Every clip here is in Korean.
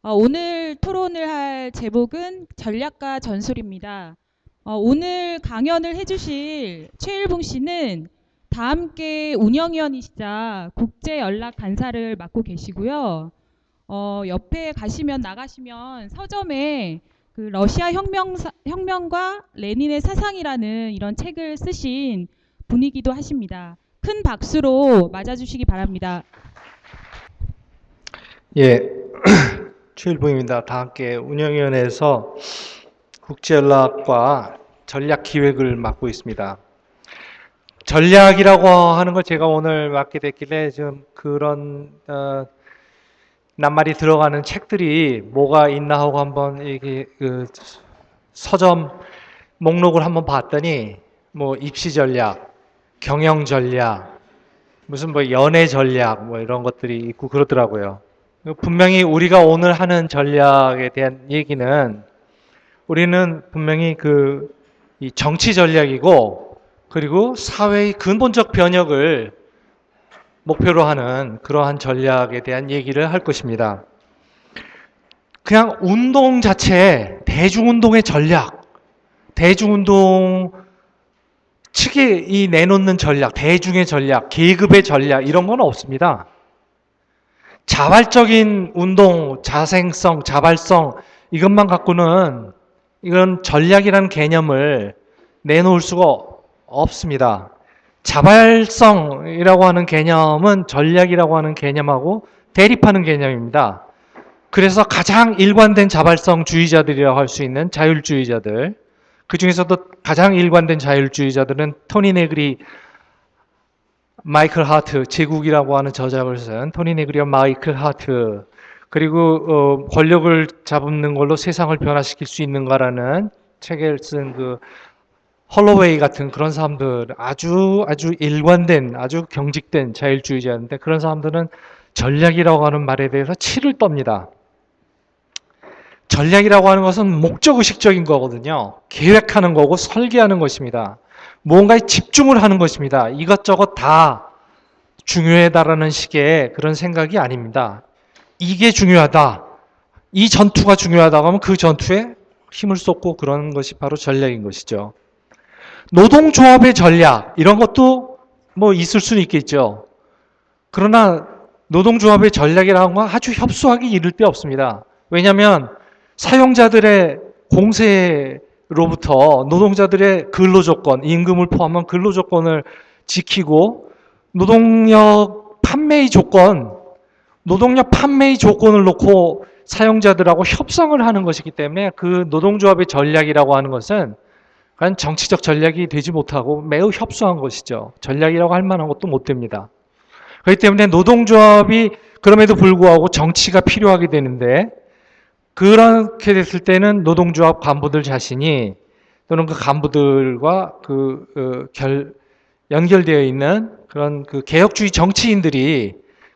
오늘 토론을 할 제목은 전략과 전술입니다. 오늘 강연을 해주실 최일봉 씨는 다함께 운영위원이시자 국제연락간사를 맡고 계시고요. 옆에 가시면 나가시면 서점에 그 러시아 혁명과 레닌의 사상이라는 이런 책을 쓰신 분이기도 하십니다. 큰 박수로 맞아주시기 바랍니다. 예, 최일봉입니다. 다 함께 운영위원회에서 국제연락과 전략기획을 맡고 있습니다. 전략이라고 하는 걸 제가 오늘 맡게 됐길래 좀 그런 낱말이 들어가는 책들이 뭐가 있나 하고 한번 이게 서점 목록을 한번 봤더니 뭐 입시 전략, 경영 전략, 무슨 뭐 연애 전략 뭐 이런 것들이 있고 그러더라고요. 분명히 우리가 오늘 하는 전략에 대한 얘기는 우리는 분명히 이 정치 전략이고 그리고 사회의 근본적 변혁을 목표로 하는 그러한 전략에 대한 얘기를 할 것입니다. 그냥 운동 자체에 대중운동의 전략, 대중운동 측이 이 내놓는 전략, 대중의 전략, 계급의 전략 이런 건 없습니다. 자발적인 운동, 자생성, 자발성 이것만 갖고는 이건 전략이라는 개념을 내놓을 수가 없습니다. 자발성이라고 하는 개념은 전략이라고 하는 개념하고 대립하는 개념입니다. 그래서 가장 일관된 자발성주의자들이라고 할 수 있는 자율주의자들, 그 중에서도 가장 일관된 자율주의자들은 토니 네그리, 마이클 하트, 제국이라고 하는 저작을 쓴 토니 네그리와 마이클 하트, 그리고 권력을 잡는 걸로 세상을 변화시킬 수 있는가라는 책을 쓴 홀로웨이 같은 그런 사람들, 아주 일관된, 아주 경직된 자율주의자인데 그런 사람들은 전략이라고 하는 말에 대해서 치를 떱니다. 전략이라고 하는 것은 목적의식적인 거거든요. 계획하는 거고 설계하는 것입니다. 무언가에 집중을 하는 것입니다. 이것저것 다 중요하다라는 식의 그런 생각이 아닙니다. 이게 중요하다. 이 전투가 중요하다고 하면 그 전투에 힘을 쏟고 그런 것이 바로 전략인 것이죠. 노동조합의 전략 이런 것도 뭐 있을 수는 있겠죠. 그러나 노동조합의 전략이라는 건 아주 협소하게 이를 데 없습니다. 왜냐하면 사용자들의 공세로부터 노동자들의 근로조건, 임금을 포함한 근로조건을 지키고 노동력 판매의 조건을 놓고 사용자들하고 협상을 하는 것이기 때문에 그 노동조합의 전략이라고 하는 것은 그냥 정치적 전략이 되지 못하고 매우 협소한 것이죠. 전략이라고 할 만한 것도 못 됩니다. 그렇기 때문에 노동조합이 그럼에도 불구하고 정치가 필요하게 되는데 그렇게 됐을 때는 노동조합 간부들 자신이 또는 그 간부들과 연결되어 있는 그런 개혁주의 정치인들이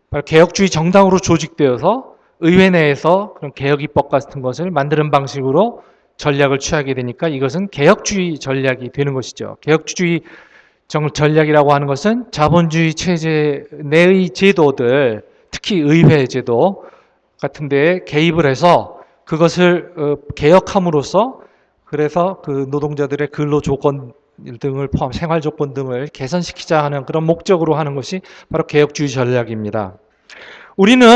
바로 개혁주의 정당으로 조직되어서 의회 내에서 그런 개혁 입법 같은 것을 만드는 방식으로 전략을 취하게 되니까 이것은 개혁주의 전략이 되는 것이죠. 개혁주의 전략이라고 하는 것은 자본주의 체제 내의 제도들, 특히 의회 제도 같은 데에 개입을 해서 그것을 개혁함으로써 그래서 그 노동자들의 근로 조건 등을 포함 생활 조건 등을 개선시키자 하는 그런 목적으로 하는 것이 바로 개혁주의 전략입니다. 우리는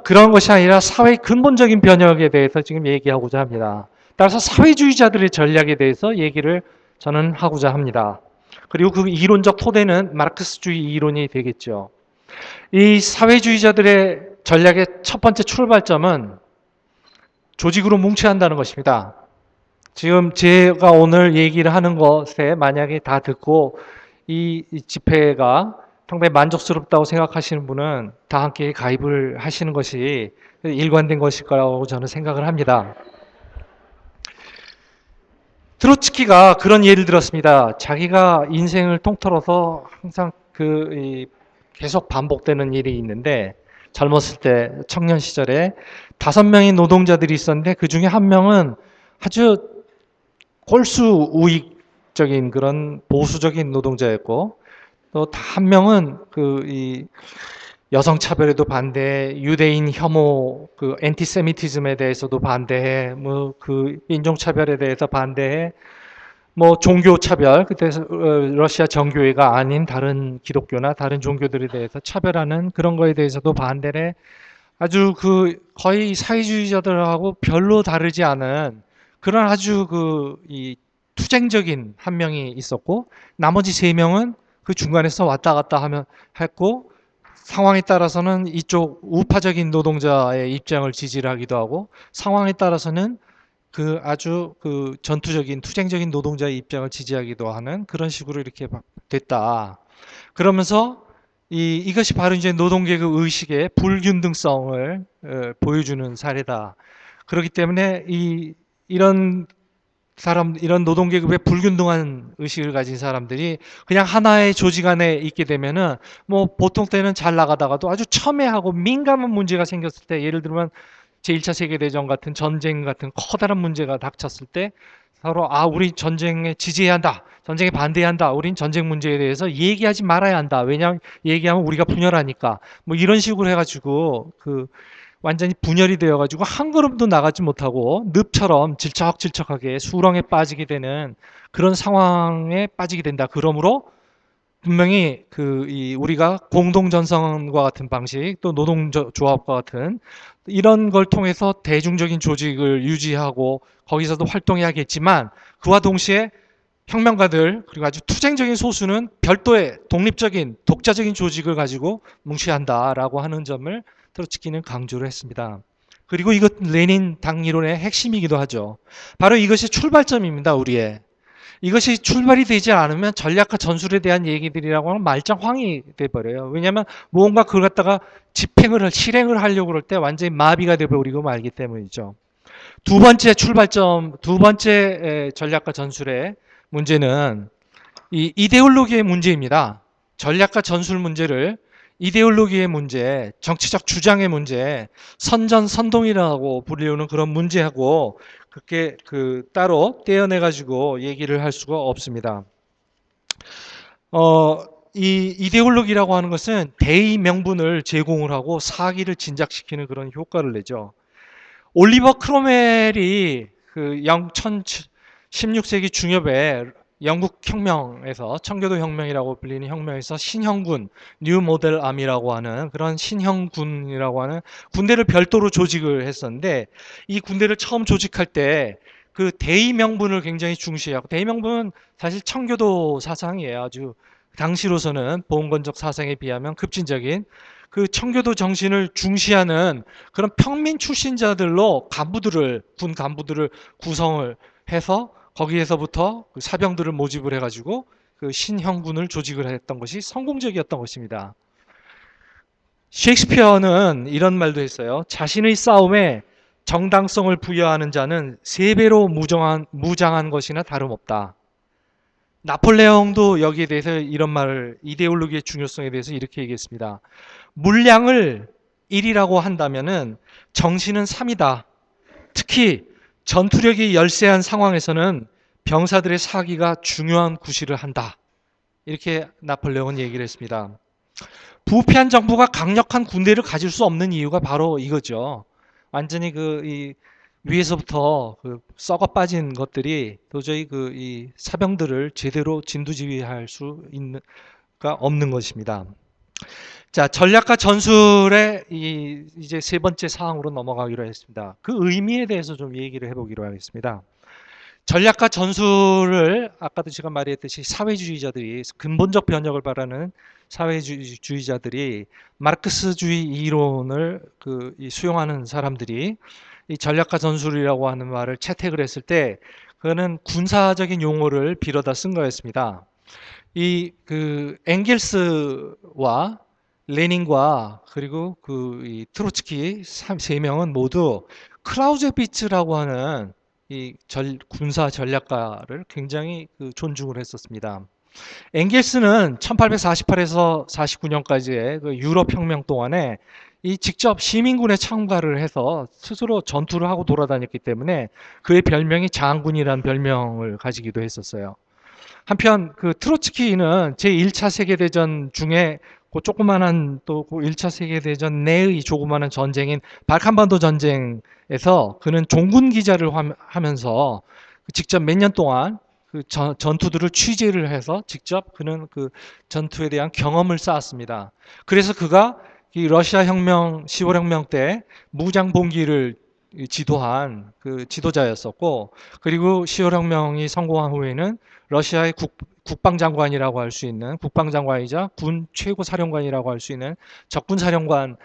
그런 것이 아니라 사회의 근본적인 변혁에 대해서 지금 얘기하고자 합니다. 따라서 사회주의자들의 전략에 대해서 얘기를 저는 하고자 합니다. 그리고 그 이론적 토대는 마르크스주의 이론이 되겠죠. 이 사회주의자들의 전략의 첫 번째 출발점은 조직으로 뭉쳐야 한다는 것입니다. 지금 제가 오늘 얘기를 하는 것에 만약에 다 듣고 이 집회가 상당히 만족스럽다고 생각하시는 분은 다 함께 가입을 하시는 것이 일관된 것일 거라고 저는 생각을 합니다. 트로츠키가 그런 예를 들었습니다. 자기가 인생을 통틀어서 항상 계속 반복되는 일이 있는데 젊었을 때 청년 시절에 5명의 노동자들이 있었는데 그 중에 한 명은 아주 골수 우익적인 그런 보수적인 노동자였고 또 한 명은 여성 차별에도 반대해, 유대인 혐오, 그 엔티세미티즘에 대해서도 반대해, 뭐 그 인종 차별에 대해서 반대해, 뭐 종교 차별, 그때 러시아 정교회가 아닌 다른 기독교나 다른 종교들에 대해서 차별하는 그런 거에 대해서도 반대해. 아주 그 거의 사회주의자들하고 별로 다르지 않은 그런 아주 그 이 투쟁적인 한 명이 있었고, 나머지 세 명은 그 중간에서 왔다 갔다 하면 했고, 상황에 따라서는 이쪽 우파적인 노동자의 입장을 지지를 하기도 하고, 상황에 따라서는 그 아주 그 전투적인 투쟁적인 노동자의 입장을 지지하기도 하는 그런 식으로 이렇게 됐다. 그러면서 이것이 바로 이제 노동계급 의식의 불균등성을 보여주는 사례다. 그렇기 때문에 이런 이런 노동계급의 불균등한 의식을 가진 사람들이 그냥 하나의 조직 안에 있게 되면은 뭐 보통 때는 잘 나가다가도 아주 첨예하고 민감한 문제가 생겼을 때, 예를 들면 제1차 세계대전 같은 전쟁 같은 커다란 문제가 닥쳤을 때 서로 우리 전쟁에 지지해야 한다, 전쟁에 반대해야 한다, 우린 전쟁 문제에 대해서 얘기하지 말아야 한다, 왜냐하면 얘기하면 우리가 분열하니까, 뭐 이런 식으로 해가지고 완전히 분열이 되어가지고 한 걸음도 나가지 못하고 늪처럼 질척질척하게 수렁에 빠지게 되는 그런 상황에 빠지게 된다. 그러므로 분명히 우리가 공동전선과 같은 방식, 또 노동조합과 같은 이런 걸 통해서 대중적인 조직을 유지하고 거기서도 활동해야겠지만, 그와 동시에 혁명가들 그리고 아주 투쟁적인 소수는 별도의 독립적인 독자적인 조직을 가지고 뭉쳐야 한다라고 하는 점을 트로츠키는 강조를 했습니다. 그리고 이것 레닌 당 이론의 핵심이기도 하죠. 바로 이것이 출발점입니다. 우리의. 이것이 출발이 되지 않으면 전략과 전술에 대한 얘기들이라고 하면 말짱황이 돼버려요. 왜냐하면 무언가 그걸 갖다가 실행을 하려고 그럴 때 완전히 마비가 돼버리고 말기 때문이죠. 두 번째 출발점, 두 번째 전략과 전술의 문제는 이 이데올로기의 문제입니다. 전략과 전술 문제를 이데올로기의 문제, 정치적 주장의 문제, 선전선동이라고 불리우는 그런 문제하고 그렇게 따로 떼어내 가지고 얘기를 할 수가 없습니다. 이 이데올로기라고 하는 것은 대의 명분을 제공을 하고 사기를 진작시키는 그런 효과를 내죠. 올리버 크로멜이 16세기 중엽에 영국 혁명에서, 청교도 혁명이라고 불리는 혁명에서 신형군, 뉴 모델 아미라고 하는 그런 신형군이라고 하는 군대를 별도로 조직을 했었는데, 이 군대를 처음 조직할 때 그 대의 명분을 굉장히 중시하고, 대의 명분은 사실 청교도 사상이에요. 아주 당시로서는 보훈건적 사상에 비하면 급진적인 그 청교도 정신을 중시하는 그런 평민 출신자들로 군 간부들을 구성을 해서 거기에서부터 사병들을 모집을 해가지고 그 신형군을 조직을 했던 것이 성공적이었던 것입니다. 셰익스피어는 이런 말도 했어요. 자신의 싸움에 정당성을 부여하는 자는 3배로 무장한 것이나 다름없다. 나폴레옹도 여기에 대해서 이런 말을, 이데올로기의 중요성에 대해서 이렇게 얘기했습니다. 물량을 1이라고 한다면은 정신은 3이다. 특히 전투력이 열세한 상황에서는 병사들의 사기가 중요한 구실을 한다. 이렇게 나폴레옹은 얘기를 했습니다. 부패한 정부가 강력한 군대를 가질 수 없는 이유가 바로 이거죠. 완전히 위에서부터 썩어 빠진 것들이 도저히 이 사병들을 제대로 진두지휘할 수 없는 것입니다. 자, 전략과 전술의 이제 세 번째 사항으로 넘어가기로 했습니다. 그 의미에 대해서 좀 얘기를 해보기로 하겠습니다. 전략과 전술을 아까도 제가 말했듯이 사회주의자들이, 근본적 변혁을 바라는 사회주의자들이, 마르크스주의 이론을 수용하는 사람들이 이 전략과 전술이라고 하는 말을 채택을 했을 때, 그거는 군사적인 용어를 빌어다 쓴 거였습니다. 엥겔스와 레닌과 그리고 이 트로츠키 세 명은 모두 클라우제비츠라고 하는 이 군사 전략가를 굉장히 존중을 했었습니다. 엥겔스는 1848에서 49년까지의 유럽 혁명 동안에 직접 시민군에 참가를 해서 스스로 전투를 하고 돌아다녔기 때문에 그의 별명이 장군이라는 별명을 가지기도 했었어요. 한편 트로츠키는 제1차 세계대전 중에 그 조그마한 또그 1차 세계대전 내의 조그마한 전쟁인 발칸반도 전쟁에서 그는 종군 기자를 하면서 직접 몇 년 동안 그 전투들을 취재를 해서 직접 그는 그 전투에 대한 경험을 쌓았습니다. 그래서 그가 이 러시아 혁명, 10월 혁명 때 무장 봉기를 지도한 그 지도자였었고, 그리고 10월 혁명이 성공한 후에는 러시아의 국방장관이라고 할 수 있는 국방장관이자 군 최고 사령관이라고 할 수 있는 적군 사령관을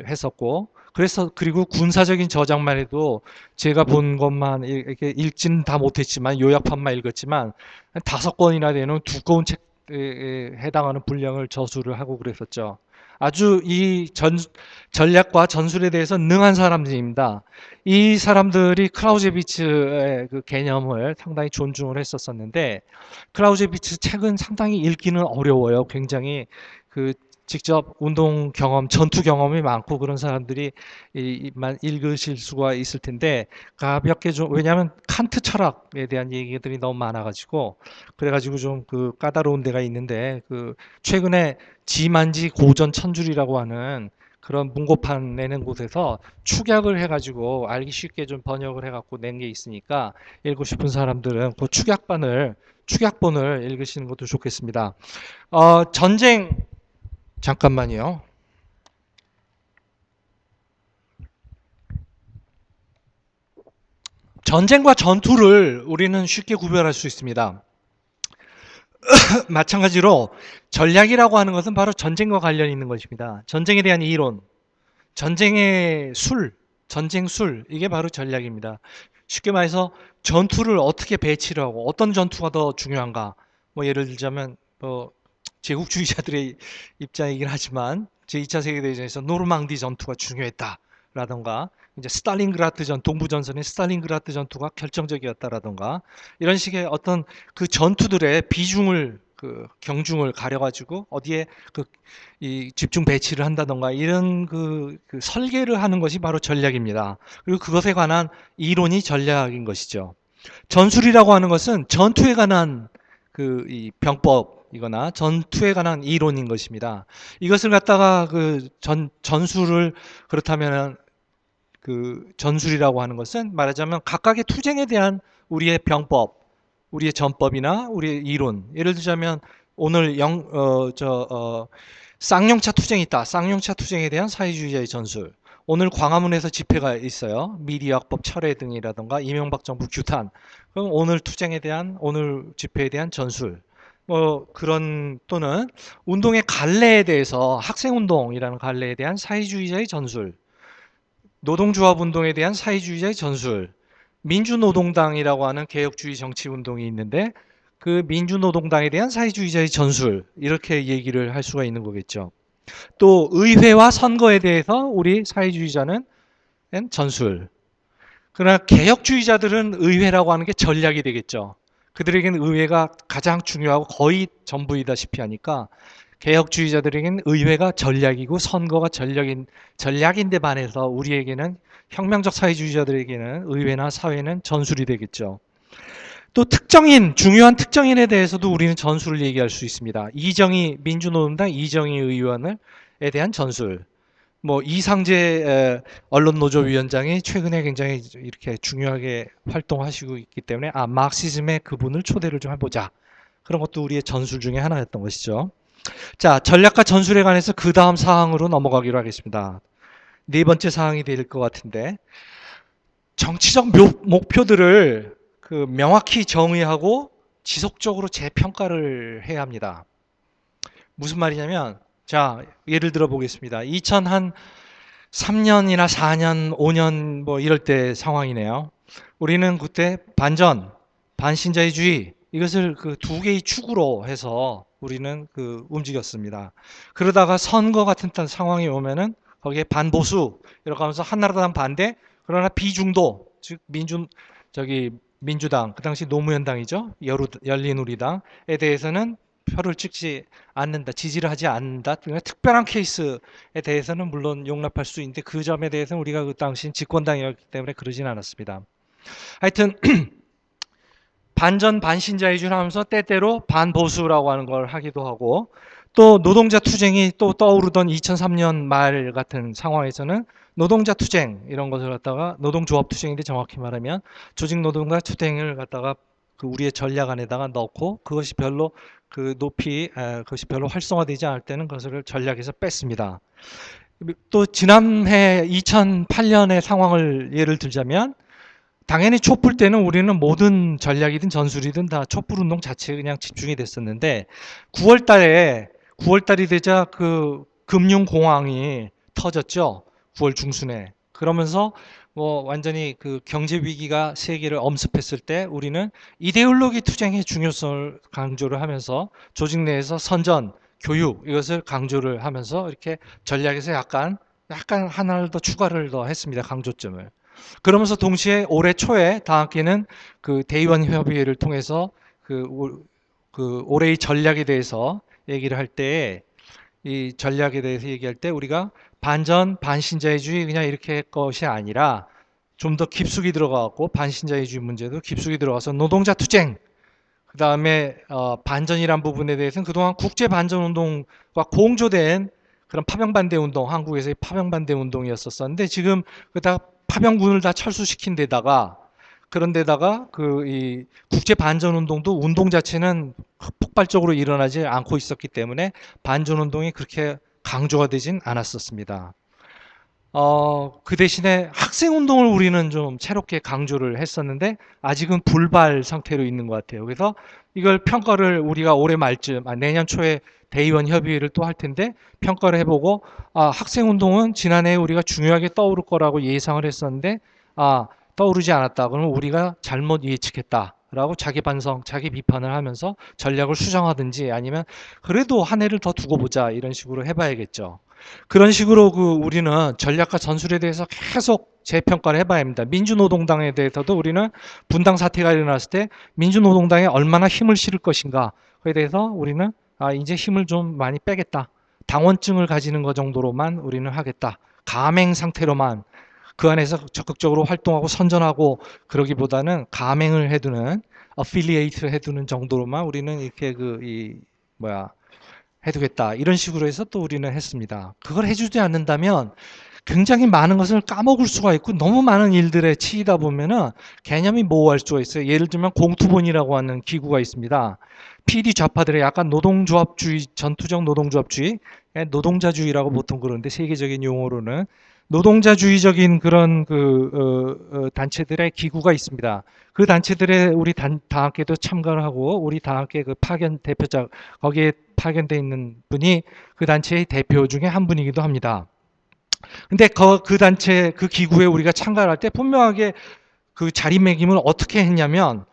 했었고, 그래서 그리고 군사적인 저작만 해도 제가 본 것만 이렇게 읽지는 다 못했지만 요약판만 읽었지만 5권이나 되는 두꺼운 책에 해당하는 분량을 저술을 하고 그랬었죠. 아주 이 전략과 전술에 대해서 능한 사람들입니다. 이 사람들이 클라우제비츠의 그 개념을 상당히 존중을 했었었는데, 클라우제비츠 책은 상당히 읽기는 어려워요. 굉장히 그 직접 운동 경험, 전투 경험이 많고 그런 사람들이 만 읽으실 수가 있을 텐데, 가볍게 좀, 왜냐하면 칸트 철학에 대한 얘기들이 너무 많아가지고 그래가지고 좀 그 까다로운 데가 있는데, 그 최근에 지만지 고전 천줄이라고 하는 그런 문고판 내는 곳에서 축약을 해가지고 알기 쉽게 좀 번역을 해갖고 낸 게 있으니까 읽고 싶은 사람들은 그 축약본을 읽으시는 것도 좋겠습니다. 전쟁 잠깐만요. 전쟁과 전투를 우리는 쉽게 구별할 수 있습니다. 마찬가지로 전략이라고 하는 것은 바로 전쟁과 관련이 있는 것입니다. 전쟁에 대한 이론, 전쟁의 술, 전쟁술, 이게 바로 전략입니다. 쉽게 말해서 전투를 어떻게 배치를 하고 어떤 전투가 더 중요한가. 뭐 예를 들자면 제국주의자들의 입장이긴 하지만 제2차 세계대전에서 노르망디 전투가 중요했다라던가, 이제 스탈린그라드 동부전선의 스탈린그라드 전투가 결정적이었다라던가, 이런 식의 어떤 그 전투들의 비중을 경중을 가려가지고 어디에 이 집중 배치를 한다던가, 이런 그 설계를 하는 것이 바로 전략입니다. 그리고 그것에 관한 이론이 전략인 것이죠. 전술이라고 하는 것은 전투에 관한 이 병법이거나 전투에 관한 이론인 것입니다. 이것을 갖다가 전술을 그렇다면 그 전술이라고 하는 것은 말하자면 각각의 투쟁에 대한 우리의 병법, 우리의 전법이나 우리의 이론. 예를 들자면 오늘 쌍용차 투쟁이 있다. 쌍용차 투쟁에 대한 사회주의자의 전술. 오늘 광화문에서 집회가 있어요. 미디어학법 철회 등이라던가 이명박 정부 규탄. 그럼 오늘 투쟁에 대한, 오늘 집회에 대한 전술. 그런, 또는 운동의 갈래에 대해서 학생운동이라는 갈래에 대한 사회주의자의 전술. 노동조합 운동에 대한 사회주의자의 전술. 민주노동당이라고 하는 개혁주의 정치운동이 있는데 그 민주노동당에 대한 사회주의자의 전술, 이렇게 얘기를 할 수가 있는 거겠죠. 또 의회와 선거에 대해서 우리 사회주의자는 전술. 그러나 개혁주의자들은 의회라고 하는 게 전략이 되겠죠. 그들에게는 의회가 가장 중요하고 거의 전부이다시피 하니까 개혁주의자들에게는 의회가 전략이고 선거가 전략인데 반해서 우리에게는, 혁명적 사회주의자들에게는 의회나 사회는 전술이 되겠죠. 또 중요한 특정인에 대해서도 우리는 전술을 얘기할 수 있습니다. 민주노동당 이정희 의원에 대한 전술. 이상재 언론노조위원장이 최근에 굉장히 이렇게 중요하게 활동하시고 있기 때문에 마르크시즘에 그분을 초대를 좀 해보자. 그런 것도 우리의 전술 중에 하나였던 것이죠. 자, 전략과 전술에 관해서 그 다음 사항으로 넘어가기로 하겠습니다. 네 번째 사항이 될 것 같은데, 정치적 목표들을 명확히 정의하고 지속적으로 재평가를 해야 합니다. 무슨 말이냐면, 자, 예를 들어 보겠습니다. 2003년이나 4년, 5년 이럴 때 상황이네요. 우리는 그때 반신자유주의, 이것을 두 개의 축으로 해서 우리는 움직였습니다. 그러다가 선거 같은 상황이 오면은 거기에 반보수 이렇게 하면서 한나라당 반대, 그러나 비중도, 즉 민주당, 그 당시 노무현당이죠. 열린우리당에 대해서는 표를 찍지 않는다, 지지를 하지 않는다. 특별한 케이스에 대해서는 물론 용납할 수 있는데 그 점에 대해서는 우리가 그 당시 집권당이었기 때문에 그러진 않았습니다. 하여튼 반신자유주의 하면서 때때로 반보수라고 하는 걸 하기도 하고, 또 노동자 투쟁이 또 떠오르던 2003년 말 같은 상황에서는 노동자 투쟁 이런 것을 갖다가 노동조합 투쟁인데 정확히 말하면 조직 노동자 투쟁을 갖다가 그 우리의 전략 안에다가 넣고 그것이 별로 그것이 별로 활성화되지 않을 때는 그것을 전략에서 뺐습니다. 또 지난해 2008년의 상황을 예를 들자면 당연히 촛불 때는 우리는 모든 전략이든 전술이든 다 촛불 운동 자체에 그냥 집중이 됐었는데 9월 달이 되자 그 금융 공황이 터졌죠. 9월 중순에. 그러면서 뭐 완전히 그 경제 위기가 세계를 엄습했을 때 우리는 이데올로기 투쟁의 중요성을 강조를 하면서 조직 내에서 선전, 교육 이것을 강조를 하면서 이렇게 전략에서 약간 하나를 더 추가를 더 했습니다. 강조점을. 그러면서 동시에 올해 초에 다학기는 그 대의원 협의회를 통해서 그 올해의 전략에 대해서 얘기를 할 때 이 전략에 대해서 얘기할 때 우리가 반전 반신자유주의 그냥 이렇게 할 것이 아니라 좀 더 깊숙이 들어가고 반신자유주의 문제도 깊숙이 들어가서 노동자 투쟁 그 다음에 반전이란 부분에 대해서는 그동안 국제 반전 운동과 공조된 그런 파병 반대 운동 한국에서의 파병 반대 운동이었었는데 지금 그다 파병군을 다 철수시킨 데다가 그런 데다가 그 이 국제 반전 운동도 운동 자체는 폭발적으로 일어나지 않고 있었기 때문에 반전 운동이 그렇게 강조가 되진 않았었습니다. 그 대신에 학생 운동을 우리는 좀 새롭게 강조를 했었는데 아직은 불발 상태로 있는 것 같아요. 그래서 이걸 평가를 우리가 올해 말쯤, 내년 초에 대의원 협의회를 또 할 텐데 평가를 해보고 학생 운동은 지난해 우리가 중요하게 떠오를 거라고 예상을 했었는데 떠오르지 않았다. 그러면 우리가 잘못 예측했다라고 자기 반성, 자기 비판을 하면서 전략을 수정하든지 아니면 그래도 한 해를 더 두고 보자 이런 식으로 해봐야겠죠. 그런 식으로 우리는 전략과 전술에 대해서 계속 재평가를 해봐야 합니다. 민주노동당에 대해서도 우리는 분당 사태가 일어났을 때 민주노동당에 얼마나 힘을 실을 것인가 그에 대해서 우리는 이제 힘을 좀 많이 빼겠다. 당원증을 가지는 것 정도로만 우리는 하겠다. 가맹 상태로만 그 안에서 적극적으로 활동하고 선전하고 그러기보다는 가맹을 해두는 어필리에이트를 해두는 정도로만 우리는 이렇게 해두겠다 이런 식으로 해서 또 우리는 했습니다. 그걸 해주지 않는다면 굉장히 많은 것을 까먹을 수가 있고 너무 많은 일들에 치이다 보면은 개념이 모호할 수가 있어요. 예를 들면 공투본이라고 하는 기구가 있습니다. PD 좌파들의 약간 노동조합주의, 전투적 노동조합주의, 노동자주의라고 보통 그러는데 세계적인 용어로는 노동자주의적인 그런 단체들의 기구가 있습니다. 그 단체들의 우리 당학계도 참가를 하고 우리 당학계 그 파견 대표자 거기에 파견돼 있는 분이 그 단체의 대표 중에 한 분이기도 합니다. 근데 그 단체 그 기구에 우리가 참가를 할 때 분명하게 그 자리매김을 어떻게 했냐면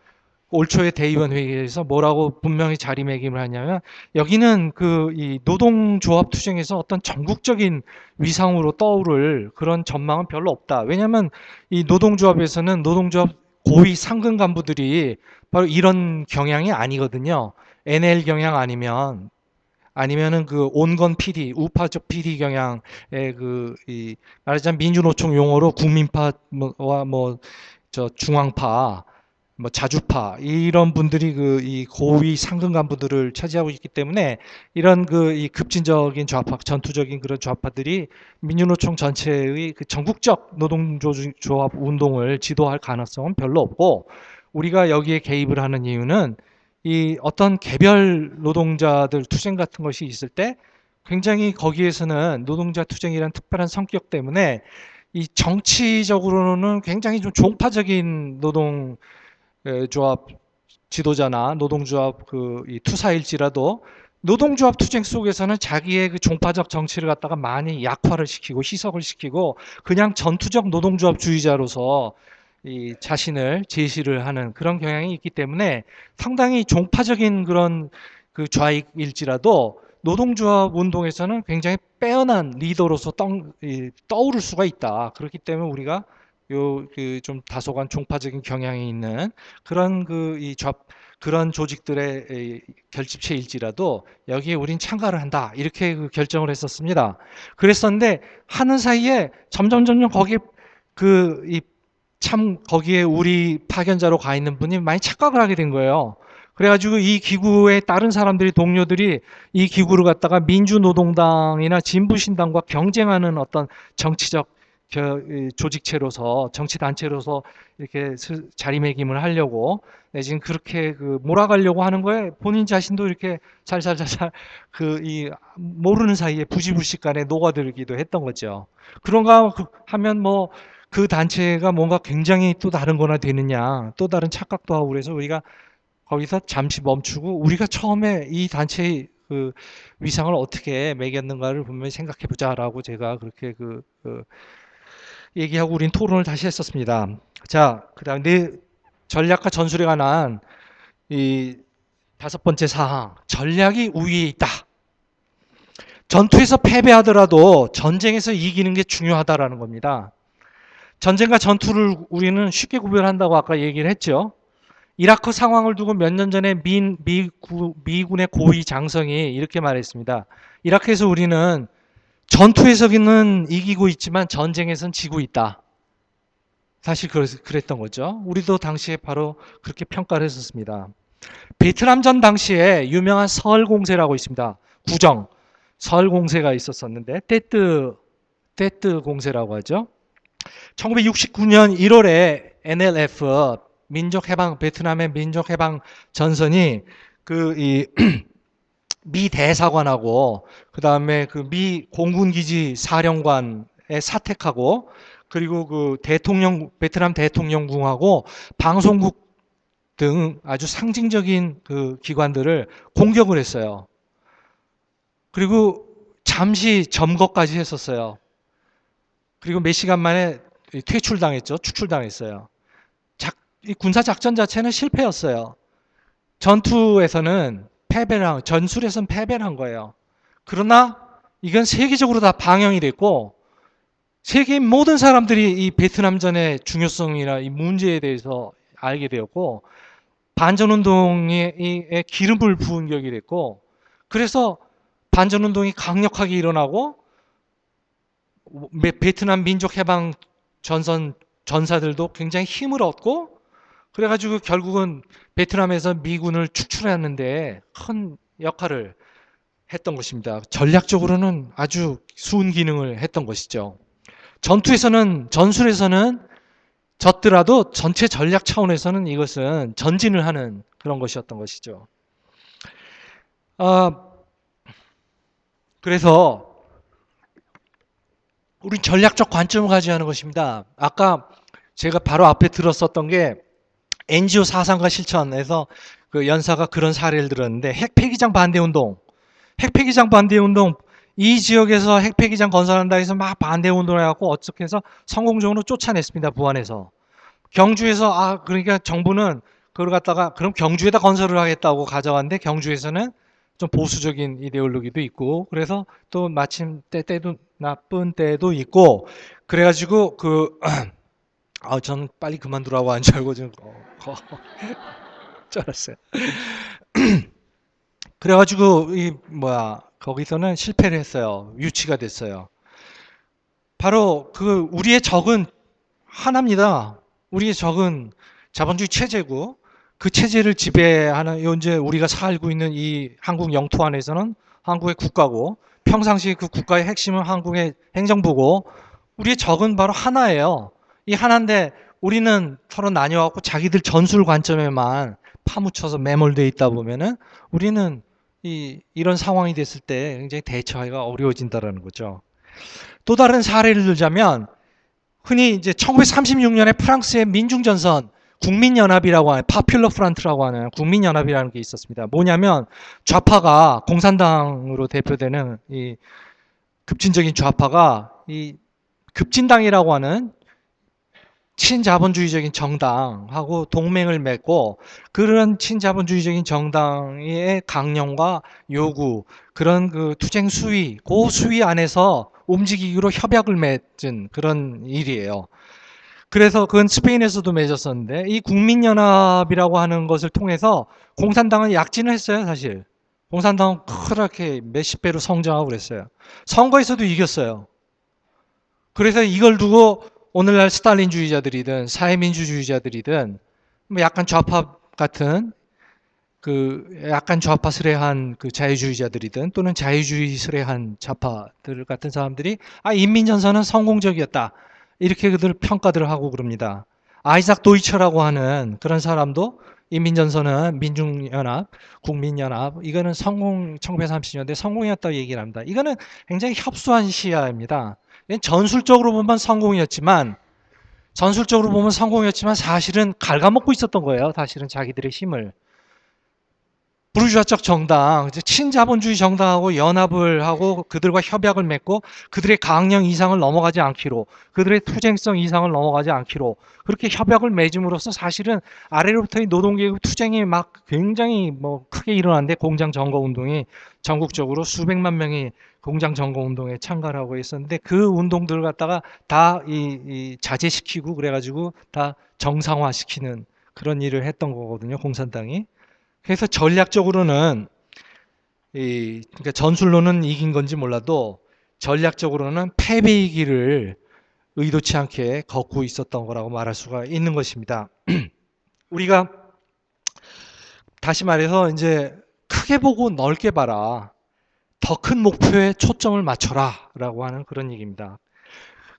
올 초에 대의원 회의에서 뭐라고 분명히 자리매김을 하냐면 여기는 이 노동조합 투쟁에서 어떤 전국적인 위상으로 떠오를 그런 전망은 별로 없다. 왜냐하면 이 노동조합에서는 노동조합 고위 상근 간부들이 바로 이런 경향이 아니거든요. NL 경향 아니면은 그 온건 PD, 우파적 PD 경향의 말하자면 민주노총 용어로 국민파와 중앙파 자주파 이런 분들이 이 고위 상근 간부들을 차지하고 있기 때문에 이런 이 급진적인 좌파, 전투적인 그런 좌파들이 민주노총 전체의 그 전국적 노동조합 운동을 지도할 가능성은 별로 없고 우리가 여기에 개입을 하는 이유는 이 어떤 개별 노동자들 투쟁 같은 것이 있을 때 굉장히 거기에서는 노동자 투쟁이라는 특별한 성격 때문에 이 정치적으로는 굉장히 좀 종파적인 노동 조합 지도자나 노동조합 이 투사일지라도 노동조합 투쟁 속에서는 자기의 그 종파적 정치를 갖다가 많이 약화를 시키고 희석을 시키고 그냥 전투적 노동조합주의자로서 이 자신을 제시를 하는 그런 경향이 있기 때문에 상당히 종파적인 그런 그 좌익일지라도 노동조합 운동에서는 굉장히 빼어난 리더로서 떠오를 수가 있다. 그렇기 때문에 우리가 좀 다소간 종파적인 경향이 있는 그런 그런 조직들의 결집체일지라도 여기에 우린 참가를 한다. 이렇게 결정을 했었습니다. 그랬었는데 하는 사이에 점점 거기에 거기에 우리 파견자로 가 있는 분이 많이 착각을 하게 된 거예요. 그래가지고 이 기구의 다른 사람들이 동료들이 이 기구를 갖다가 민주노동당이나 진보신당과 경쟁하는 어떤 정치적 이 조직체로서 정치단체로서 이렇게 자리매김을 하려고 내지는 그렇게 몰아가려고 하는 거에 본인 자신도 이렇게 살살살살 이 모르는 사이에 부지불식간에 녹아들기도 했던 거죠. 그런가 하면 뭐 그 단체가 뭔가 굉장히 또 다른 거나 되느냐 또 다른 착각도 하고 그래서 우리가 거기서 잠시 멈추고 우리가 처음에 이 단체의 위상을 어떻게 매겼는가를 분명히 생각해 보자라고 제가 그렇게 얘기하고 우린 토론을 다시 했었습니다. 자, 그다음 내 전략과 전술에 관한 이 5번째 사항, 전략이 우위에 있다. 전투에서 패배하더라도 전쟁에서 이기는 게 중요하다라는 겁니다. 전쟁과 전투를 우리는 쉽게 구별한다고 아까 얘기를 했죠. 이라크 상황을 두고 몇 년 전에 미군의 고위 장성이 이렇게 말했습니다. 이라크에서 우리는 전투에서는 이기고 있지만 전쟁에서는 지고 있다. 사실 그랬던 거죠. 우리도 당시에 바로 그렇게 평가를 했었습니다. 베트남전 당시에 유명한 서울 공세라고 있습니다. 구정 서울 공세가 있었었는데 떼뜨 공세라고 하죠. 1969년 1월에 NLF 베트남의 민족해방 전선이 미 대사관하고 그다음에 미 공군기지 사령관에 사택하고 그리고 베트남 대통령궁하고 방송국 등 아주 상징적인 기관들을 공격을 했어요. 그리고 잠시 점거까지 했었어요. 그리고 몇 시간 만에 퇴출당했죠. 축출당했어요. 이 군사작전 자체는 실패였어요. 전투에서는 전술에서는 패배를 한 거예요. 그러나 이건 세계적으로 다 방영이 됐고 세계 모든 사람들이 이 베트남전의 중요성이나 이 문제에 대해서 알게 되었고 반전운동에 기름을 부은 격이 됐고 그래서 반전운동이 강력하게 일어나고 베트남 민족해방 전사들도 굉장히 힘을 얻고 그래가지고 결국은 베트남에서 미군을 축출하는데 큰 역할을 했던 것입니다. 전략적으로는 아주 수은기능을 했던 것이죠. 전술에서는 졌더라도 전체 전략 차원에서는 이것은 전진을 하는 그런 것이었던 것이죠. 그래서 우리 전략적 관점을 가져야 하는 것입니다. 아까 제가 바로 앞에 들었었던 게 NGO 사상과 실천에서 연사가 그런 사례를 들었는데 핵폐기장 반대운동 이 지역에서 핵폐기장 건설한다 해서 막 반대운동을 해갖고 어떻게 해서 성공적으로 쫓아냈습니다. 부안에서 경주에서 그러니까 정부는 그걸 갖다가 그럼 경주에다 건설을 하겠다고 가져왔는데 경주에서는 좀 보수적인 이데올로기도 있고 그래서 또 마침 때도 나쁜 때도 있고 그래가지고 저는 빨리 그만두라고 한 줄 알고 좀 쩔었어요. 그래가지고 거기서는 실패를 했어요. 유치가 됐어요. 바로 우리의 적은 하나입니다. 우리의 적은 자본주의 체제고 그 체제를 지배하는 현재 우리가 살고 있는 이 한국 영토 안에서는 한국의 국가고 평상시 그 국가의 핵심은 한국의 행정부고 우리의 적은 바로 하나예요. 이 하나인데 우리는 서로 나뉘어갖고 자기들 전술 관점에만 파묻혀서 매몰되어 있다 보면은 우리는 이런 상황이 됐을 때 굉장히 대처하기가 어려워진다는 거죠. 또 다른 사례를 들자면 흔히 이제 1936년에 프랑스의 민중전선 국민연합이라고 하는 파퓰러 프란트라고 하는 국민연합이라는 게 있었습니다. 뭐냐면 좌파가 공산당으로 대표되는 이 급진적인 좌파가 이 급진당이라고 하는 친자본주의적인 정당하고 동맹을 맺고 그런 친자본주의적인 정당의 강령과 요구 그런 투쟁 수위 그 수위 안에서 움직이기로 협약을 맺은 그런 일이에요. 그래서 그건 스페인에서도 맺었었는데 이 국민연합이라고 하는 것을 통해서 공산당은 약진을 했어요. 사실 공산당은 그렇게 몇십 배로 성장하고 그랬어요. 선거에서도 이겼어요. 그래서 이걸 두고 오늘날 스탈린주의자들이든 사회민주주의자들이든 약간 좌파 같은 그 약간 좌파스레한 그 자유주의자들이든 또는 자유주의스레한 좌파들 같은 사람들이 인민전선은 성공적이었다. 이렇게 그들 평가들을 하고 그럽니다. 아이작 도이처라고 하는 그런 사람도 인민전선은 민중연합, 국민연합 이거는 성공 1930년대 성공이었다고 얘기를 합니다. 이거는 굉장히 협소한 시야입니다. 전술적으로 보면 성공이었지만 사실은 갉아먹고 있었던 거예요. 사실은 자기들의 힘을. 부르주아적 정당, 친자본주의 정당하고 연합을 하고 그들과 협약을 맺고 그들의 강령 이상을 넘어가지 않기로, 그들의 투쟁성 이상을 넘어가지 않기로 그렇게 협약을 맺음으로써 사실은 아래로부터의 노동계급 투쟁이 막 굉장히 크게 일어났는데, 공장 점거 운동이 전국적으로 수백만 명이 공장 점거 운동에 참가를 하고 있었는데, 그 운동들을 갖다가 다 자제시키고 그래가지고 다 정상화시키는 그런 일을 했던 거거든요, 공산당이. 그래서 전략적으로는 그러니까 전술로는 이긴 건지 몰라도 전략적으로는 패배의 길을 의도치 않게 걷고 있었던 거라고 말할 수가 있는 것입니다. 우리가 다시 말해서 이제 크게 보고 넓게 봐라. 더 큰 목표에 초점을 맞춰라. 라고 하는 그런 얘기입니다.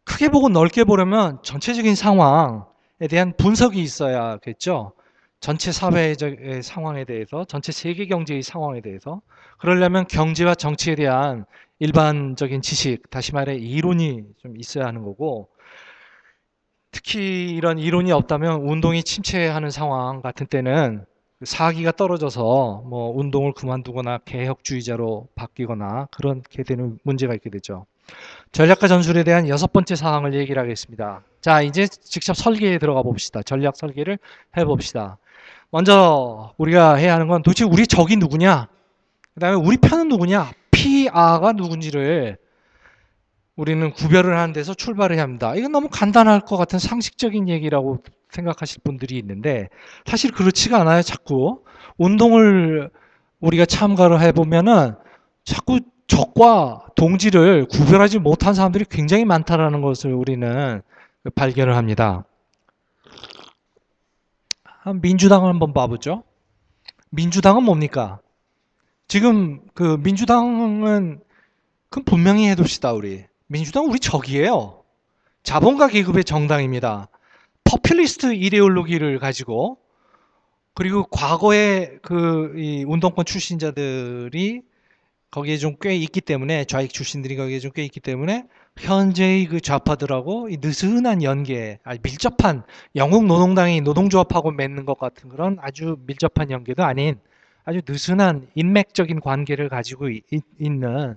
크게 보고 넓게 보려면 전체적인 상황에 대한 분석이 있어야겠죠. 전체 사회적 상황에 대해서, 전체 세계 경제의 상황에 대해서. 그러려면 경제와 정치에 대한 일반적인 지식, 다시 말해 이론이 좀 있어야 하는 거고, 특히 이런 이론이 없다면 운동이 침체하는 상황 같은 때는 사기가 떨어져서 운동을 그만두거나 개혁주의자로 바뀌거나 그렇게 되는 문제가 있게 되죠. 전략과 전술에 대한 6번째 사항을 얘기를 하겠습니다. 자, 이제 직접 설계에 들어가 봅시다. 전략 설계를 해봅시다. 먼저 우리가 해야 하는 건 도대체 우리 적이 누구냐? 그 다음에 우리 편은 누구냐? PR가 누군지를 우리는 구별을 하는 데서 출발을 해야 합니다. 이건 너무 간단할 것 같은 상식적인 얘기라고 생각하실 분들이 있는데 사실 그렇지가 않아요. 자꾸 운동을 우리가 참가를 해보면은 자꾸 적과 동지를 구별하지 못한 사람들이 굉장히 많다라는 것을 우리는 발견을 합니다. 민주당을 한번 봐보죠. 민주당은 뭡니까? 지금 그 민주당은 그럼 분명히 해둡시다. 민주당은 우리 적이에요. 자본가 계급의 정당입니다. 포퓰리스트 이데올로기를 가지고, 그리고 과거에 이 운동권 출신자들이 거기에 좀 꽤 있기 때문에, 좌익 출신들이 거기에 좀 꽤 있기 때문에 현재의 그 좌파들하고 이 느슨한 연계, 밀접한, 영국 노동당이 노동조합하고 맺는 것 같은 그런 아주 밀접한 연계도 아닌 아주 느슨한 인맥적인 관계를 가지고 있는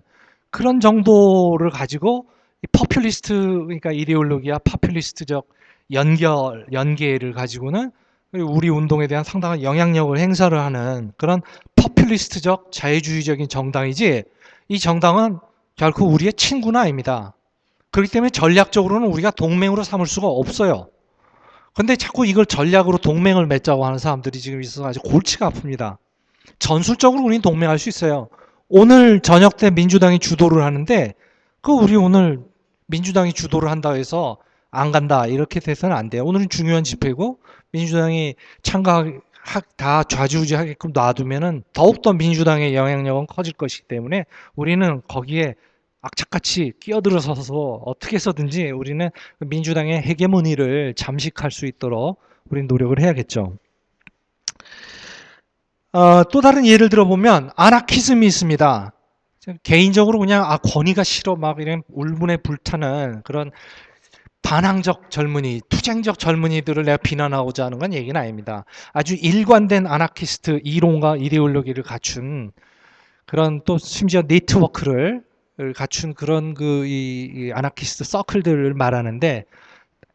그런 정도를 가지고 이 포퓰리스트, 그러니까 이데올로기와 포퓰리스트적 연계를 가지고는 우리 운동에 대한 상당한 영향력을 행사를 하는 그런 포퓰리스트적 자유주의적인 정당이지, 이 정당은 결코 우리의 친구는 아닙니다. 그렇기 때문에 전략적으로는 우리가 동맹으로 삼을 수가 없어요. 근데 자꾸 이걸 전략으로 동맹을 맺자고 하는 사람들이 지금 있어서 아주 골치가 아픕니다. 전술적으로 우리는 동맹할 수 있어요. 오늘 저녁 때 민주당이 주도를 하는데 우리 오늘 민주당이 주도를 한다고 해서 안 간다 이렇게 돼서는 안 돼요. 오늘은 중요한 집회고 민주당이 다 좌지우지하게끔 놔두면은 더욱더 민주당의 영향력은 커질 것이기 때문에 우리는 거기에 악착같이 끼어들어서서 어떻게 해서든지 우리는 민주당의 헤게모니를 잠식할 수 있도록 우리는 노력을 해야겠죠. 또 다른 예를 들어보면 아나키즘이 있습니다. 개인적으로 그냥 권위가 싫어 막 이런 울분에 불타는 그런 반항적 젊은이, 투쟁적 젊은이들을 내가 비난하고자 하는 건 얘기는 아닙니다. 아주 일관된 아나키스트 이론과 이데올로기를 갖춘 그런, 또 심지어 네트워크를 갖춘 그런 이 아나키스트 서클들을 말하는데,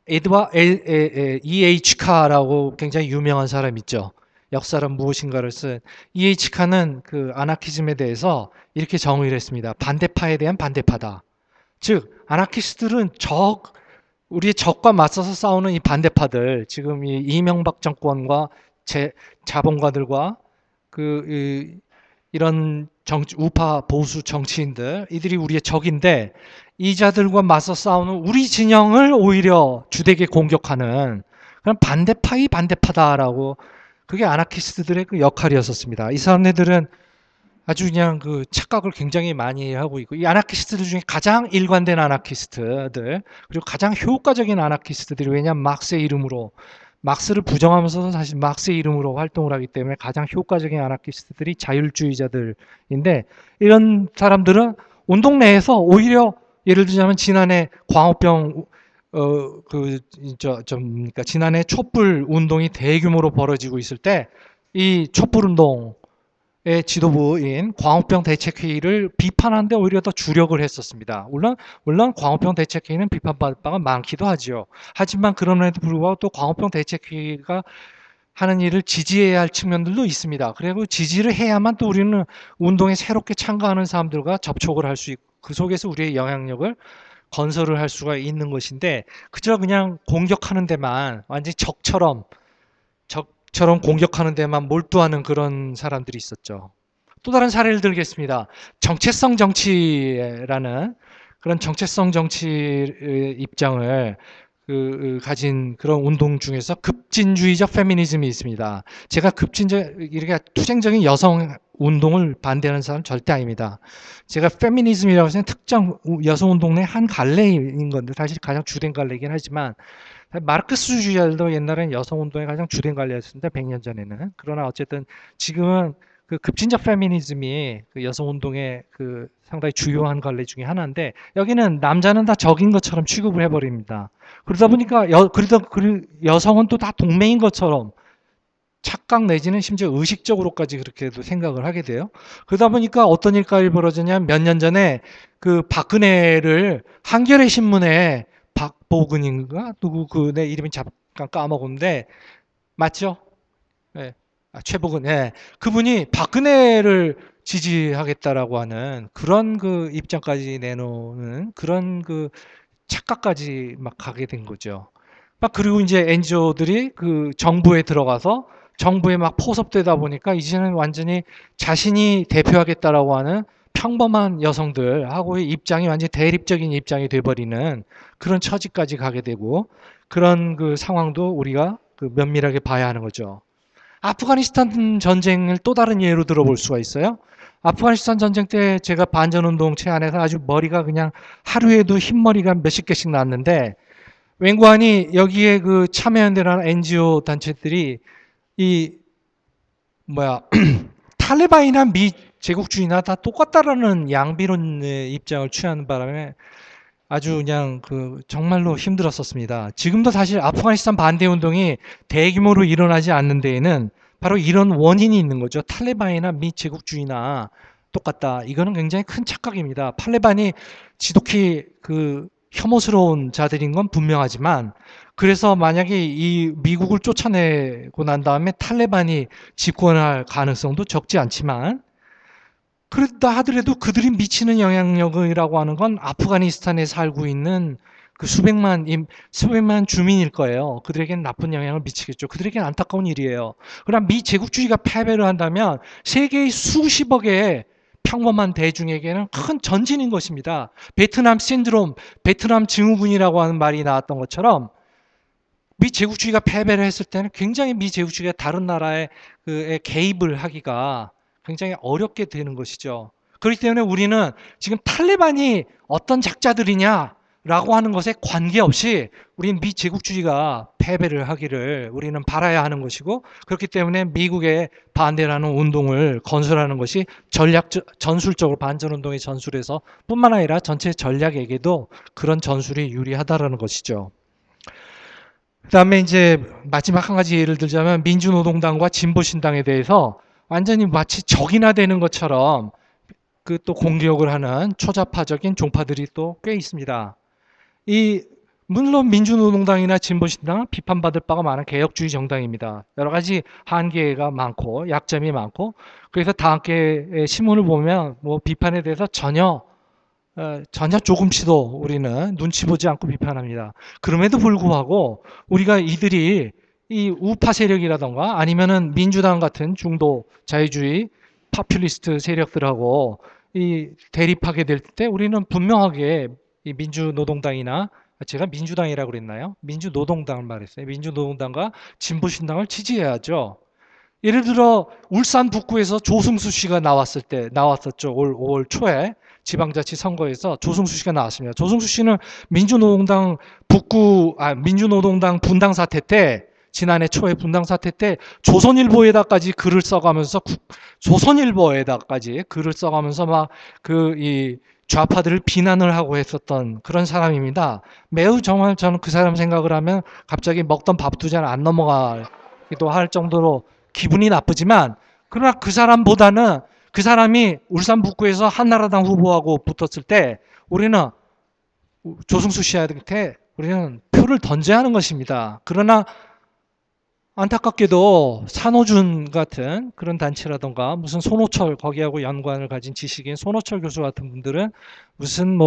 E.H. 카라고 굉장히 유명한 사람 있죠. 역사란 무엇인가를 쓴 E.H. 카는 그 아나키즘에 대해서 이렇게 정의를 했습니다. 반대파에 대한 반대파다. 즉 아나키스트들은 우리의 적과 맞서서 싸우는 이 반대파들, 지금 이 이명박 정권과 자본가들과 이런 우파 보수 정치인들, 이들이 우리의 적인데 이 자들과 맞서 싸우는 우리 진영을 오히려 주되게 공격하는 그런 반대파이 반대파다라고 그게 아나키스트들의 그 역할이었었습니다. 이 사람들은 아주 그냥 그 착각을 굉장히 많이 하고 있고, 이 아나키스트들 중에 가장 일관된 아나키스트들, 그리고 가장 효과적인 아나키스트들이, 왜냐하면 막스의 이름으로, 막스를 부정하면서도 사실 막스의 이름으로 활동을 하기 때문에 가장 효과적인 아나키스트들이 자율주의자들인데, 이런 사람들은 운동 내에서 오히려 예를 들자면 지난해 광우병 그러니까 지난해 촛불 운동이 대규모로 벌어지고 있을 때 이 촛불 운동의 지도부인 광우병 대책회의를 비판하는데 오히려 더 주력을 했었습니다. 물론 광우병 대책회의는 비판받을 바가 많기도 하죠. 하지만 그럼에도 불구하고 또 광우병 대책회의가 하는 일을 지지해야 할 측면들도 있습니다. 그리고 지지를 해야만 또 우리는 운동에 새롭게 참가하는 사람들과 접촉을 할 수 있고, 그 속에서 우리의 영향력을 건설을 할 수가 있는 것인데, 그저 그냥 공격하는 데만, 완전히 적처럼 공격하는 데만 몰두하는 그런 사람들이 있었죠. 또 다른 사례를 들겠습니다. 정체성 정치라는 그런 정체성 정치 입장을 가진 그런 운동 중에서 급진주의적 페미니즘이 있습니다. 제가 이렇게 투쟁적인 여성 운동을 반대하는 사람은 절대 아닙니다. 제가 페미니즘이라고 해서 특정 여성 운동 내 한 갈래인 건데, 사실 가장 주된 갈래이긴 하지만, 마르크스주의자들도 옛날에는 여성 운동의 가장 주된 관례였습니다. 100년 전에는. 그러나 어쨌든 지금은 그 급진적 페미니즘이 그 여성 운동의 그 상당히 주요한 관례 중에 하나인데, 여기는 남자는 다 적인 것처럼 취급을 해버립니다. 그러다 보니까 여성은 또 다 동맹인 것처럼 착각 내지는 심지어 의식적으로까지 그렇게도 생각을 하게 돼요. 그러다 보니까 어떤 일까지 벌어졌냐면, 몇 년 전에 그 박근혜를 한겨레 신문에, 박보근인가 누구 그 내 이름이 잠깐 까먹었는데, 맞죠? 예. 최보근. 예. 그분이 박근혜를 지지하겠다라고 하는 그런 그 입장까지 내놓는 그런 그 착각까지 막 가게 된 거죠. 막 그리고 이제 NGO들이 그 정부에 들어가서 정부에 막 포섭되다 보니까 이제는 완전히 자신이 대표하겠다라고 하는 평범한 여성들하고의 입장이 완전히 대립적인 입장이 돼버리는 그런 처지까지 가게 되고, 그런 그 상황도 우리가 그 면밀하게 봐야 하는 거죠. 아프가니스탄 전쟁을 또 다른 예로 들어볼 수가 있어요. 아프가니스탄 전쟁 때 제가 반전운동체 안에서 아주 머리가 그냥 하루에도 흰머리가 몇십 개씩 났는데, 웬관이 여기에 그 참여연대라는 NGO 단체들이 이 뭐야 탈레반이나 미 제국주의나 다 똑같다라는 양비론의 입장을 취하는 바람에 아주 그냥 그 정말로 힘들었었습니다. 지금도 사실 아프가니스탄 반대 운동이 대규모로 일어나지 않는 데에는 바로 이런 원인이 있는 거죠. 탈레반이나 미 제국주의나 똑같다. 이거는 굉장히 큰 착각입니다. 탈레반이 지독히 그 혐오스러운 자들인 건 분명하지만, 그래서 만약에 이 미국을 쫓아내고 난 다음에 탈레반이 집권할 가능성도 적지 않지만, 그렇다 하더라도 그들이 미치는 영향력이라고 하는 건 아프가니스탄에 살고 있는 그 수백만 주민일 거예요. 그들에게는 나쁜 영향을 미치겠죠. 그들에게는 안타까운 일이에요. 그러나 미 제국주의가 패배를 한다면 세계의 수십억의 평범한 대중에게는 큰 전진인 것입니다. 베트남 신드롬, 베트남 증후군이라고 하는 말이 나왔던 것처럼, 미 제국주의가 패배를 했을 때는 굉장히 미 제국주의가 다른 나라에 개입을 하기가 굉장히 어렵게 되는 것이죠. 그렇기 때문에 우리는 지금 탈레반이 어떤 작자들이냐라고 하는 것에 관계없이 우리는 미 제국주의가 패배를 하기를 우리는 바라야 하는 것이고, 그렇기 때문에 미국에 반대하는 운동을 건설하는 것이 전술적으로 반전운동의 전술에서 뿐만 아니라 전체 전략에게도 그런 전술이 유리하다라는 것이죠. 그다음에 이제 마지막 한 가지 예를 들자면, 민주노동당과 진보신당에 대해서 완전히 마치 적이나 되는 것처럼 그 또 공격을 하는 초자파적인 종파들이 또 꽤 있습니다. 물론 민주노동당이나 진보신당은 비판받을 바가 많은 개혁주의 정당입니다. 여러 가지 한계가 많고 약점이 많고, 그래서 다 함께 신문을 보면 뭐 비판에 대해서 전혀 조금씩도 우리는 눈치 보지 않고 비판합니다. 그럼에도 불구하고 우리가 이들이 이 우파 세력이라던가 아니면은 민주당 같은 중도 자유주의 파퓰리스트 세력들하고 이 대립하게 될 때 우리는 분명하게 이 민주노동당이나, 제가 민주당이라고 그랬나요? 민주노동당을 말했어요. 민주노동당과 진보신당을 지지해야죠. 예를 들어 울산 북구에서 조승수 씨가 나왔었죠. 올 5월 초에 지방자치 선거에서 조승수 씨가 나왔습니다. 조승수 씨는 민주노동당 분당 사태 때, 지난해 초에 분당 사태 때 조선일보에다까지 글을 써가면서 막 이 좌파들을 비난을 하고 했었던 그런 사람입니다. 매우 정말 저는 그 사람 생각을 하면 갑자기 먹던 밥도 잘 안 넘어가기도 할 정도로 기분이 나쁘지만, 그러나 그 사람보다는 그 사람이 울산 북구에서 한나라당 후보하고 붙었을 때 우리는 조승수 씨한테 우리는 표를 던져야 하는 것입니다. 그러나 안타깝게도 산호준 같은 그런 단체라던가 무슨 손호철, 거기하고 연관을 가진 지식인 손호철 교수 같은 분들은 무슨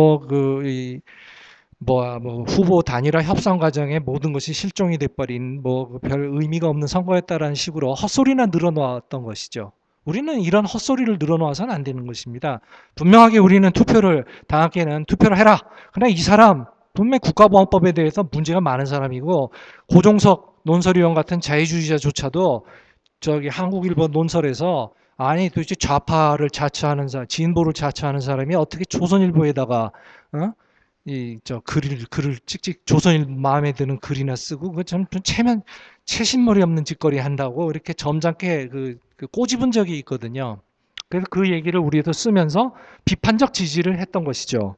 후보 단일화 협상 과정에 모든 것이 실종이 돼버린 별 의미가 없는 선거였다라는 식으로 헛소리나 늘어놓았던 것이죠. 우리는 이런 헛소리를 늘어놓아서는 안 되는 것입니다. 분명하게 우리는 당학계는 투표를 해라. 그러나 이 사람 분명히 국가보안법에 대해서 문제가 많은 사람이고, 고종석 논설위원 같은 자유주의자조차도 저기 한국일보 논설에서 아니 도대체 좌파를 자처하는 사람, 진보를 자처하는 사람이 어떻게 조선일보에다가 글을 찍찍 조선일보 마음에 드는 글이나 쓰고 참 채신머리 없는 짓거리 한다고 이렇게 점잖게 그 꼬집은 적이 있거든요. 그래서 그 얘기를 우리도 쓰면서 비판적 지지를 했던 것이죠.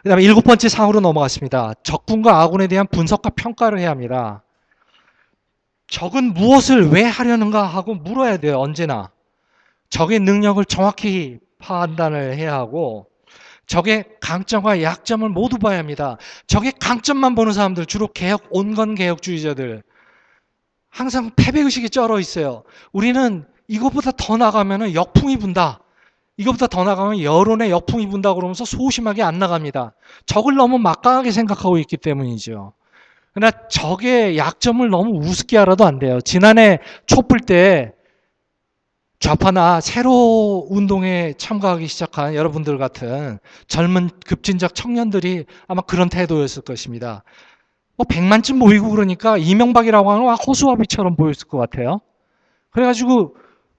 그 다음에 7번째 사항으로 넘어갔습니다. 적군과 아군에 대한 분석과 평가를 해야 합니다. 적은 무엇을 왜 하려는가 하고 물어야 돼요. 언제나. 적의 능력을 정확히 판단을 해야 하고, 적의 강점과 약점을 모두 봐야 합니다. 적의 강점만 보는 사람들, 주로 온건 개혁주의자들, 항상 패배의식에 쩔어 있어요. 우리는 이것보다 더 나가면 역풍이 분다. 이것보다 더 나가면 여론의 역풍이 분다 그러면서 소심하게 안 나갑니다. 적을 너무 막강하게 생각하고 있기 때문이죠. 그러나 적의 약점을 너무 우습게 알아도 안 돼요. 지난해 촛불 때 좌파나 새로 운동에 참가하기 시작한 여러분들 같은 젊은 급진적 청년들이 아마 그런 태도였을 것입니다. 100만쯤 모이고 그러니까 이명박이라고 하는 호수아비처럼 보였을 것 같아요. 그래가지고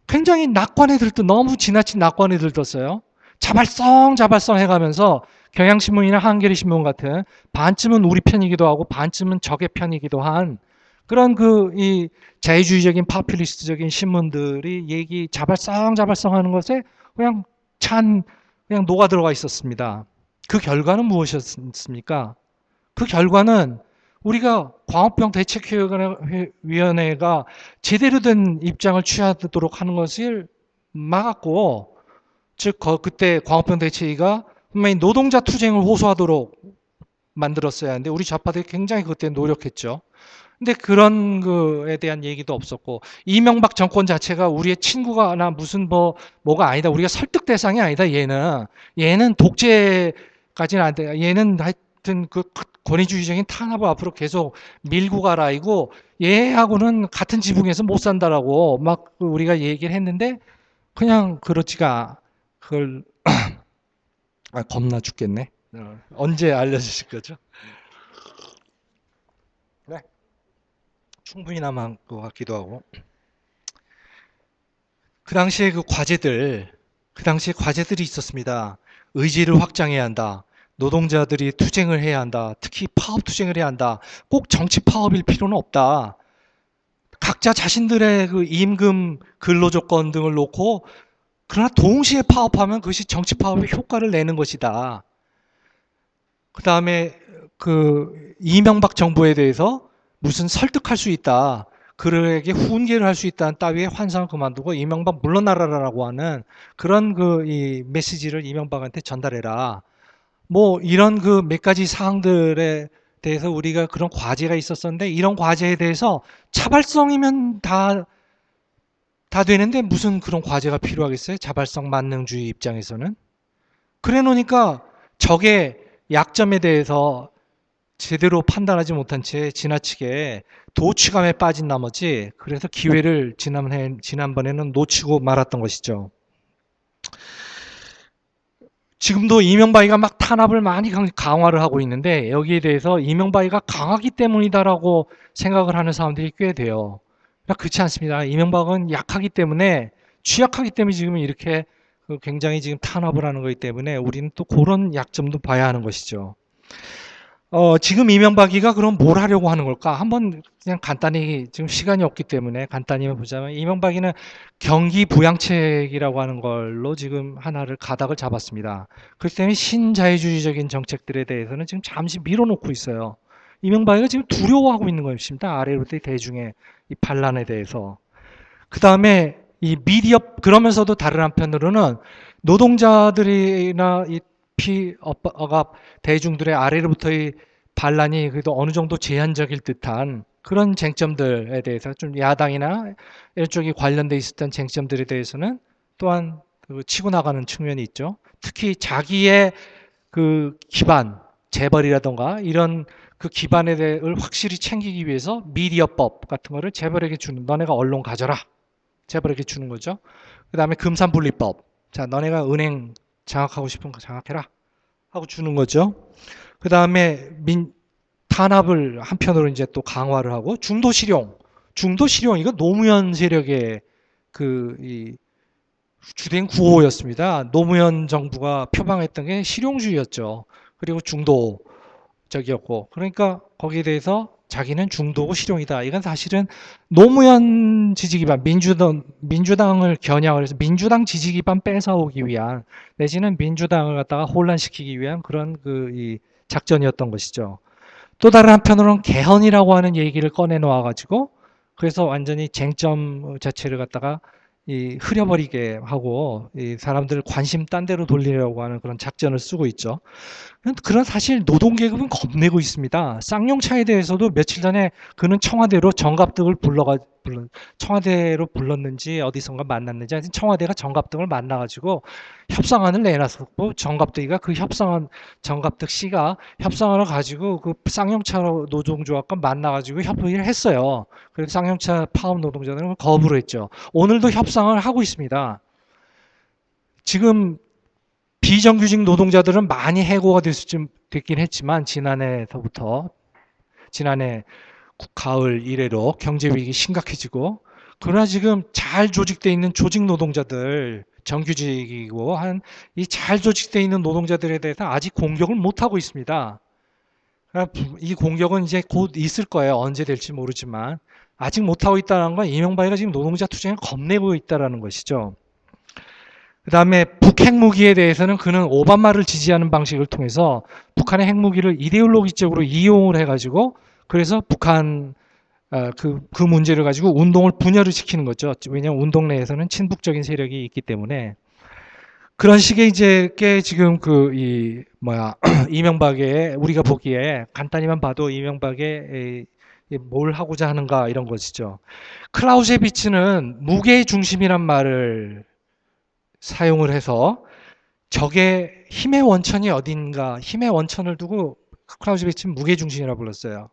굉장히 너무 지나친 낙관에 들떴어요. 자발성 해가면서 경향신문이나 한겨레신문 같은 반쯤은 우리 편이기도 하고 반쯤은 적의 편이기도 한 그런 이 자유주의적인 파퓰리스트적인 신문들이 자발성 하는 것에 그냥 녹아 들어가 있었습니다. 그 결과는 무엇이었습니까? 그 결과는 우리가 광우병 대책위원회가 제대로 된 입장을 취하도록 하는 것을 막았고, 즉 그때 광우병 대책위가 분명히 노동자 투쟁을 호소하도록 만들었어야 하는데 우리 좌파들이 굉장히 그때 노력했죠. 근데 그런 거에 대한 얘기도 없었고, 이명박 정권 자체가 우리의 친구가나 무슨 뭐가 아니다. 우리가 설득 대상이 아니다. 얘는 독재까지는 안 돼. 얘는 하여튼 그 권위주의적인 탄압을 앞으로 계속 밀고 가라. 이고 얘하고는 같은 지붕에서 못 산다라고 막 우리가 얘기를 했는데, 그냥 그걸 겁나 죽겠네. 언제 알려주실 거죠? 네. 충분히 남은 것 같기도 하고. 그 당시에 과제들이 있었습니다. 의지를 확장해야 한다. 노동자들이 투쟁을 해야 한다. 특히 파업 투쟁을 해야 한다. 꼭 정치 파업일 필요는 없다. 각자 자신들의 그 임금, 근로조건 등을 놓고, 그러나 동시에 파업하면 그것이 정치 파업의 효과를 내는 것이다. 그 다음에 이명박 정부에 대해서 무슨 설득할 수 있다. 그에게 후원계를 할 수 있다는 따위의 환상을 그만두고 이명박 물러나라라고 하는 그런 이 메시지를 이명박한테 전달해라. 이런 몇 가지 사항들에 대해서 우리가 그런 과제가 있었었는데, 이런 과제에 대해서 차발성이면 다 되는데 무슨 그런 과제가 필요하겠어요? 자발성 만능주의 입장에서는. 그래 놓으니까 적의 약점에 대해서 제대로 판단하지 못한 채 지나치게 도취감에 빠진 나머지, 그래서 기회를 지난번에는 놓치고 말았던 것이죠. 지금도 이명박이가 막 탄압을 많이 강화를 하고 있는데, 여기에 대해서 이명박이가 강하기 때문이다라고 생각을 하는 사람들이 꽤 돼요. 그렇지 않습니다. 이명박은 약하기 때문에, 취약하기 때문에 지금 이렇게 굉장히 지금 탄압을 하는 거기 때문에 우리는 또 그런 약점도 봐야 하는 것이죠. 지금 이명박이가 그럼 뭘 하려고 하는 걸까? 한번 그냥 간단히, 지금 시간이 없기 때문에 간단히만 보자면, 이명박이는 경기 부양책이라고 하는 걸로 지금 하나를 가닥을 잡았습니다. 그렇기 때문에 신자유주의적인 정책들에 대해서는 지금 잠시 밀어놓고 있어요. 이명박이가 지금 두려워하고 있는 것입니다. 아래로부터의 대중의 이 반란에 대해서. 그 다음에 이 미디어, 그러면서도 다른 한편으로는 노동자들이나 이 피업업 대중들의 아래로부터의 반란이 그래도 어느 정도 제한적일 듯한 그런 쟁점들에 대해서, 좀 야당이나 이쪽이 관련돼 있었던 쟁점들에 대해서는 또한 치고 나가는 측면이 있죠. 특히 자기의 그 기반, 재벌이라던가 이런 그 기반에 대해를 확실히 챙기기 위해서 미디어법 같은 거를 재벌에게 주는, 너네가 언론 가져라, 재벌에게 주는 거죠. 그 다음에 금산분리법, 자 너네가 은행 장악하고 싶은 거 장악해라 하고 주는 거죠. 그 다음에 탄압을 한편으로 이제 또 강화를 하고, 중도실용 이거 노무현 세력의 이 주된 구호였습니다. 노무현 정부가 표방했던 게 실용주의였죠. 그리고 중도적이었고, 그러니까 거기에 대해서 자기는 중도고 실용이다. 이건 사실은 노무현 지지 기반, 민주당을 겨냥을 해서 민주당 지지 기반 뺏어오기 위한, 내지는 민주당을 갖다가 혼란시키기 위한 그런 이 작전이었던 것이죠. 또 다른 한편으로는 개헌이라고 하는 얘기를 꺼내 놓아 가지고, 그래서 완전히 쟁점 자체를 갖다가 흐려버리게 하고, 이 사람들 관심 딴 데로 돌리려고 하는 그런 작전을 쓰고 있죠. 그런 사실 노동계급은 겁내고 있습니다. 쌍용차에 대해서도 며칠 전에 그는 청와대로 정갑득을 청와대로 불렀는지 어디선가 만났는지, 하여튼 청와대가 정갑득을 만나가지고 협상안을 내놨었고, 정갑득이가 그 정갑득 씨가 협상안을 가지고 그 쌍용차 노동조합과 만나가지고 협의를 했어요. 그래서 쌍용차 파업 노동자들은 거부를 했죠. 오늘도 협상을 하고 있습니다. 지금 비정규직 노동자들은 많이 해고가 됐긴 했지만, 지난해 가을 이래로 경제 위기 심각해지고, 그러나 지금 잘 조직되어 있는 조직 노동자들, 정규직이고 한 이 잘 조직되어 있는 노동자들에 대해서 아직 공격을 못 하고 있습니다. 이 공격은 이제 곧 있을 거예요. 언제 될지 모르지만 아직 못 하고 있다는 건 이명박이가 지금 노동자 투쟁을 겁내고 있다는 것이죠. 그 다음에 북핵무기에 대해서는 그는 오바마를 지지하는 방식을 통해서 북한의 핵무기를 이데올로기적으로 이용을 해가지고, 그래서 북한 그 문제를 가지고 운동을 분열을 시키는 거죠. 왜냐하면 운동 내에서는 친북적인 세력이 있기 때문에. 그런 식의 이제 게 지금 이명박의, 우리가 보기에 간단히만 봐도 이명박의 뭘 하고자 하는가 이런 것이죠. 클라우제비츠는 무게 중심이란 말을 사용을 해서 적의 힘의 원천이 어딘가, 힘의 원천을 두고 클라우제비츠는 무게중심이라고 불렀어요.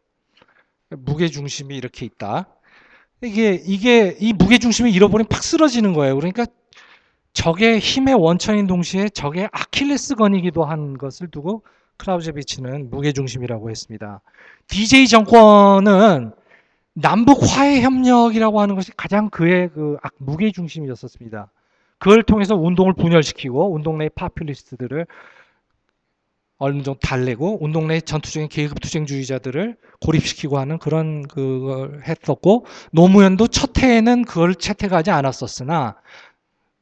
무게중심이 이렇게 있다. 이 무게중심을 잃어버리면 팍 쓰러지는 거예요. 그러니까 적의 힘의 원천인 동시에 적의 아킬레스건이기도 한 것을 두고 클라우제비츠는 무게중심이라고 했습니다. DJ 정권은 남북 화해 협력이라고 하는 것이 가장 그의 무게중심이었습니다. 그걸 통해서 운동을 분열시키고, 운동 내 파퓰리스트들을 어느 정도 달래고, 운동 내 전투적인 계급투쟁주의자들을 고립시키고 하는 그런 그걸 했었고, 노무현도 첫 해에는 그걸 채택하지 않았었으나,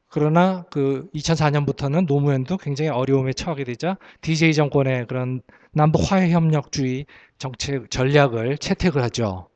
그러나 2004년부터는 노무현도 굉장히 어려움에 처하게 되자 DJ 정권의 그런 남북 화해 협력주의 정책 전략을 채택을 하죠.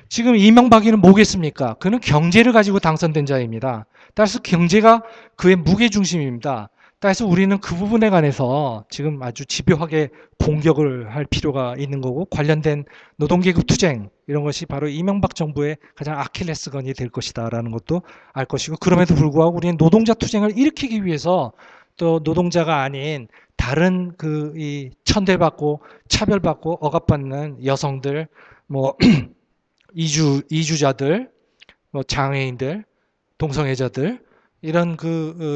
지금 이명박이는 뭐겠습니까? 그는 경제를 가지고 당선된 자입니다. 따라서 경제가 그의 무게중심입니다. 따라서 우리는 그 부분에 관해서 지금 아주 집요하게 공격을 할 필요가 있는 거고, 관련된 노동계급 투쟁 이런 것이 바로 이명박 정부의 가장 아킬레스건이 될 것이다라는 것도 알 것이고, 그럼에도 불구하고 우리는 노동자 투쟁을 일으키기 위해서 또 노동자가 아닌 다른 이 천대받고 차별받고 억압받는 여성들, 이주자들, 장애인들, 동성애자들, 이런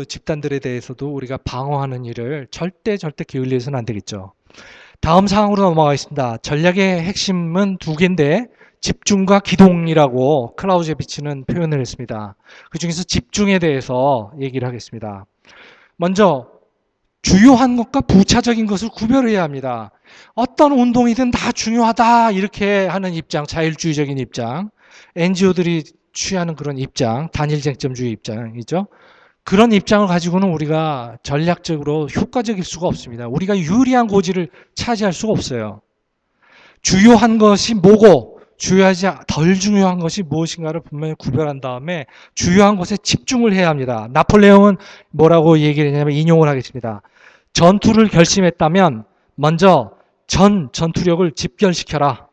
집단들에 대해서도 우리가 방어하는 일을 절대 게을리해서는 안 되겠죠. 다음 사항으로 넘어가겠습니다. 전략의 핵심은 두 개인데, 집중과 기동이라고 클라우제비치는 표현을 했습니다. 그 중에서 집중에 대해서 얘기를 하겠습니다. 먼저 주요한 것과 부차적인 것을 구별해야 합니다. 어떤 운동이든 다 중요하다 이렇게 하는 입장, 자율주의적인 입장, NGO들이 취하는 그런 입장, 단일쟁점주의 입장이죠. 그런 입장을 가지고는 우리가 전략적으로 효과적일 수가 없습니다. 우리가 유리한 고지를 차지할 수가 없어요. 주요한 것이 뭐고 주요하지 덜 중요한 것이 무엇인가를 분명히 구별한 다음에 주요한 것에 집중을 해야 합니다. 나폴레옹은 뭐라고 얘기를 했냐면 인용을 하겠습니다. 전투를 결심했다면 먼저 전 전투력을 집결시켜라.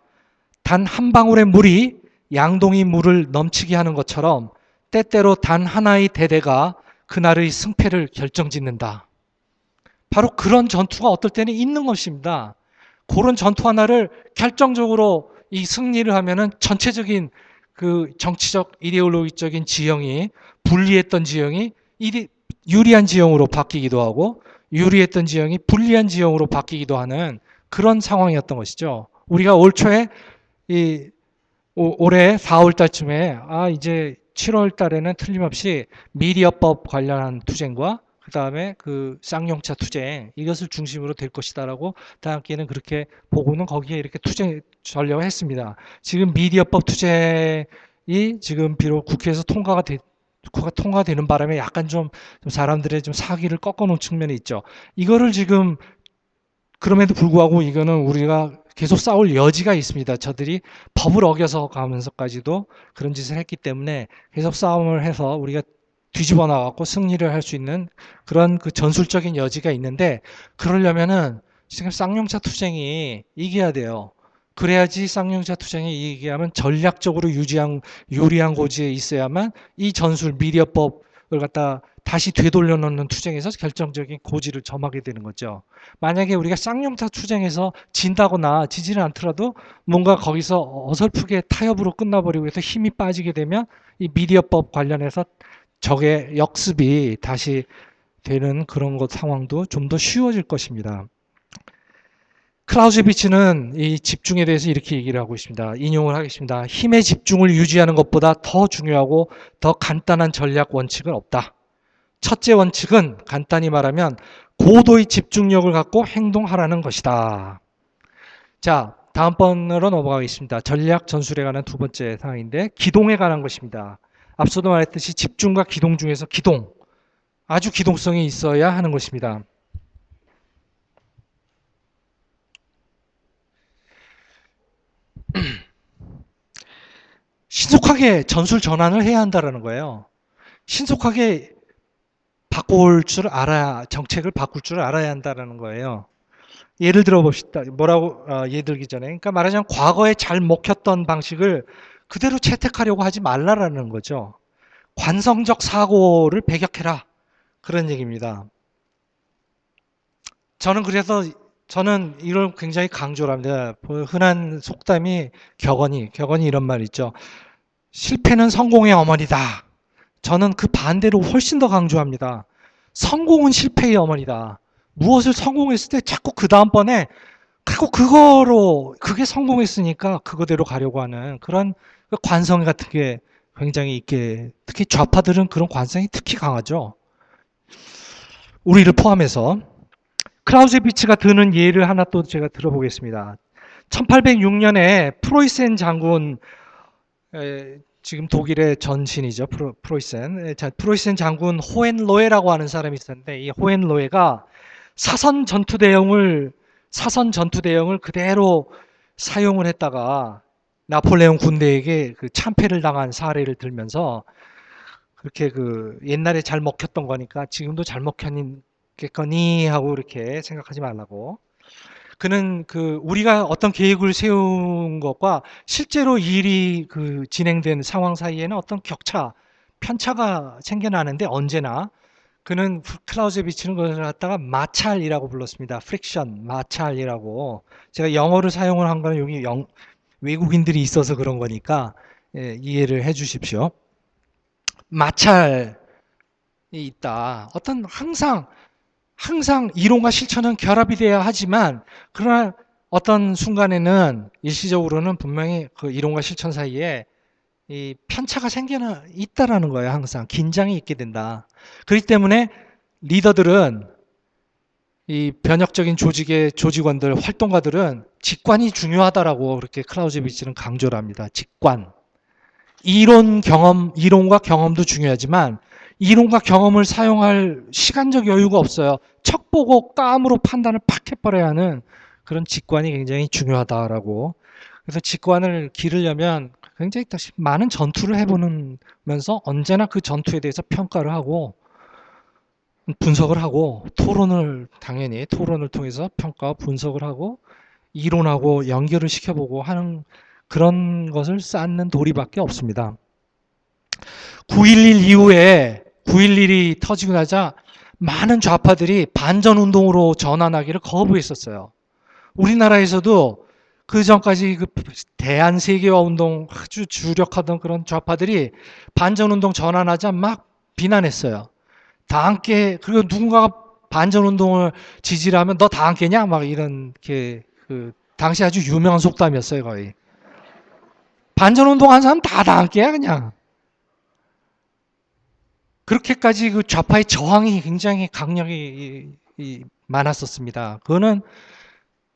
단 한 방울의 물이 양동이 물을 넘치게 하는 것처럼 때때로 단 하나의 대대가 그날의 승패를 결정짓는다. 바로 그런 전투가 어떨 때는 있는 것입니다. 그런 전투 하나를 결정적으로 이 승리를 하면은 전체적인 그 정치적 이데올로기적인 지형이 불리했던 지형이 유리한 지형으로 바뀌기도 하고 유리했던 지형이 불리한 지형으로 바뀌기도 하는 그런 상황이었던 것이죠. 우리가 올 초에 올해 4월 달쯤에 이제 7월 달에는 틀림없이 미디어법 관련한 투쟁과 그 다음에 그 쌍용차 투쟁 이것을 중심으로 될 것이다라고 다함께는 그렇게 보고는 거기에 이렇게 투쟁 전략을 했습니다. 지금 미디어법 투쟁이 지금 비록 국회에서 통과되는 바람에 약간 좀 사람들의 좀 사기를 꺾어놓은 측면이 있죠. 이거를 지금 그럼에도 불구하고 이거는 우리가 계속 싸울 여지가 있습니다. 저들이 법을 어겨서 가면서까지도 그런 짓을 했기 때문에 계속 싸움을 해서 우리가 뒤집어 나가고 승리를 할 수 있는 그런 그 전술적인 여지가 있는데 그러려면은 지금 쌍용차 투쟁이 이겨야 돼요. 그래야지 쌍용차 투쟁이 이기하면 전략적으로 유리한 고지에 있어야만 이 전술 미디어법을 갖다 다시 되돌려 놓는 투쟁에서 결정적인 고지를 점하게 되는 거죠. 만약에 우리가 쌍용차 투쟁에서 진다거나 지지는 않더라도 뭔가 거기서 어설프게 타협으로 끝나버리고 해서 힘이 빠지게 되면 이 미디어법 관련해서 적의 역습이 다시 되는 그런 것 상황도 좀 더 쉬워질 것입니다. 클라우제비치는 이 집중에 대해서 이렇게 얘기를 하고 있습니다. 인용을 하겠습니다. 힘의 집중을 유지하는 것보다 더 중요하고 더 간단한 전략 원칙은 없다. 첫째 원칙은 간단히 말하면 고도의 집중력을 갖고 행동하라는 것이다. 자, 다음번으로 넘어가겠습니다. 전략 전술에 관한 두 번째 사항인데 기동에 관한 것입니다. 앞서도 말했듯이 집중과 기동 중에서 기동, 아주 기동성이 있어야 하는 것입니다. 신속하게 전술 전환을 해야 한다는 거예요. 신속하게 바꿀 줄 알아야, 정책을 바꿀 줄 알아야 한다는 거예요. 예를 들어 봅시다. 예를 들기 전에. 그러니까 말하자면 과거에 잘 먹혔던 방식을 그대로 채택하려고 하지 말라라는 거죠. 관성적 사고를 배격해라. 그런 얘기입니다. 저는 이걸 굉장히 강조를 합니다. 흔한 속담이 격언이 이런 말 있죠. 실패는 성공의 어머니다. 저는 그 반대로 훨씬 더 강조합니다. 성공은 실패의 어머니다. 무엇을 성공했을 때 자꾸 그 다음번에 자꾸 그게 성공했으니까 그거대로 가려고 하는 그런 관성 같은 게 굉장히 있게, 특히 좌파들은 그런 관성이 특히 강하죠. 우리를 포함해서. 클라우제비치가 드는 예를 하나 또 제가 들어보겠습니다. 1806년에 프로이센 장군, 지금 독일의 전신이죠. 프로이센 장군 호헨로에라고 하는 사람이 있었는데 이 호헨로에가 사선 전투 대형을 그대로 사용을 했다가 나폴레옹 군대에게 그 참패를 당한 사례를 들면서 그렇게 그 옛날에 잘 먹혔던 거니까 지금도 잘 먹혔겠거니 하고 이렇게 생각하지 말라고. 그는 우리가 어떤 계획을 세운 것과 실제로 일이 진행된 상황 사이에는 어떤 편차가 생겨나는데 언제나 그는 클라우제비치는 그것을 갖다가 마찰이라고 불렀습니다. 프릭션, 마찰이라고. 제가 영어를 사용을 한 거는 여기 외국인들이 있어서 그런 거니까 이해를 해 주십시오. 마찰이 있다. 항상 이론과 실천은 결합이 돼야 하지만 그러나 어떤 순간에는 일시적으로는 분명히 그 이론과 실천 사이에 이 편차가 있다라는 거예요. 항상 긴장이 있게 된다. 그렇기 때문에 리더들은 이 변혁적인 조직의 조직원들, 활동가들은 직관이 중요하다라고 그렇게 클라우제비치는 강조를 합니다. 직관. 이론과 경험도 중요하지만 이론과 경험을 사용할 시간적 여유가 없어요. 척 보고 깜으로 판단을 팍 해버려야 하는 그런 직관이 굉장히 중요하다라고. 그래서 직관을 기르려면 굉장히 많은 전투를 해보면서 언제나 그 전투에 대해서 평가를 하고 분석을 하고 당연히 토론을 통해서 평가와 분석을 하고 이론하고 연결을 시켜보고 하는 그런 것을 쌓는 도리밖에 없습니다. 9.11 이후에 9.11이 터지고 나자 많은 좌파들이 반전운동으로 전환하기를 거부했었어요. 우리나라에서도 그 전까지 그 대한세계화 운동 아주 주력하던 그런 좌파들이 반전운동 전환하자 막 비난했어요. 다 함께, 그리고 누군가가 반전운동을 지지를 하면 너 다 함께냐? 막 이런 당시 아주 유명한 속담이었어요, 거의. 반전운동 한 사람 다 함께야, 그냥. 그렇게까지 그 좌파의 저항이 굉장히 강력히 많았었습니다. 그거는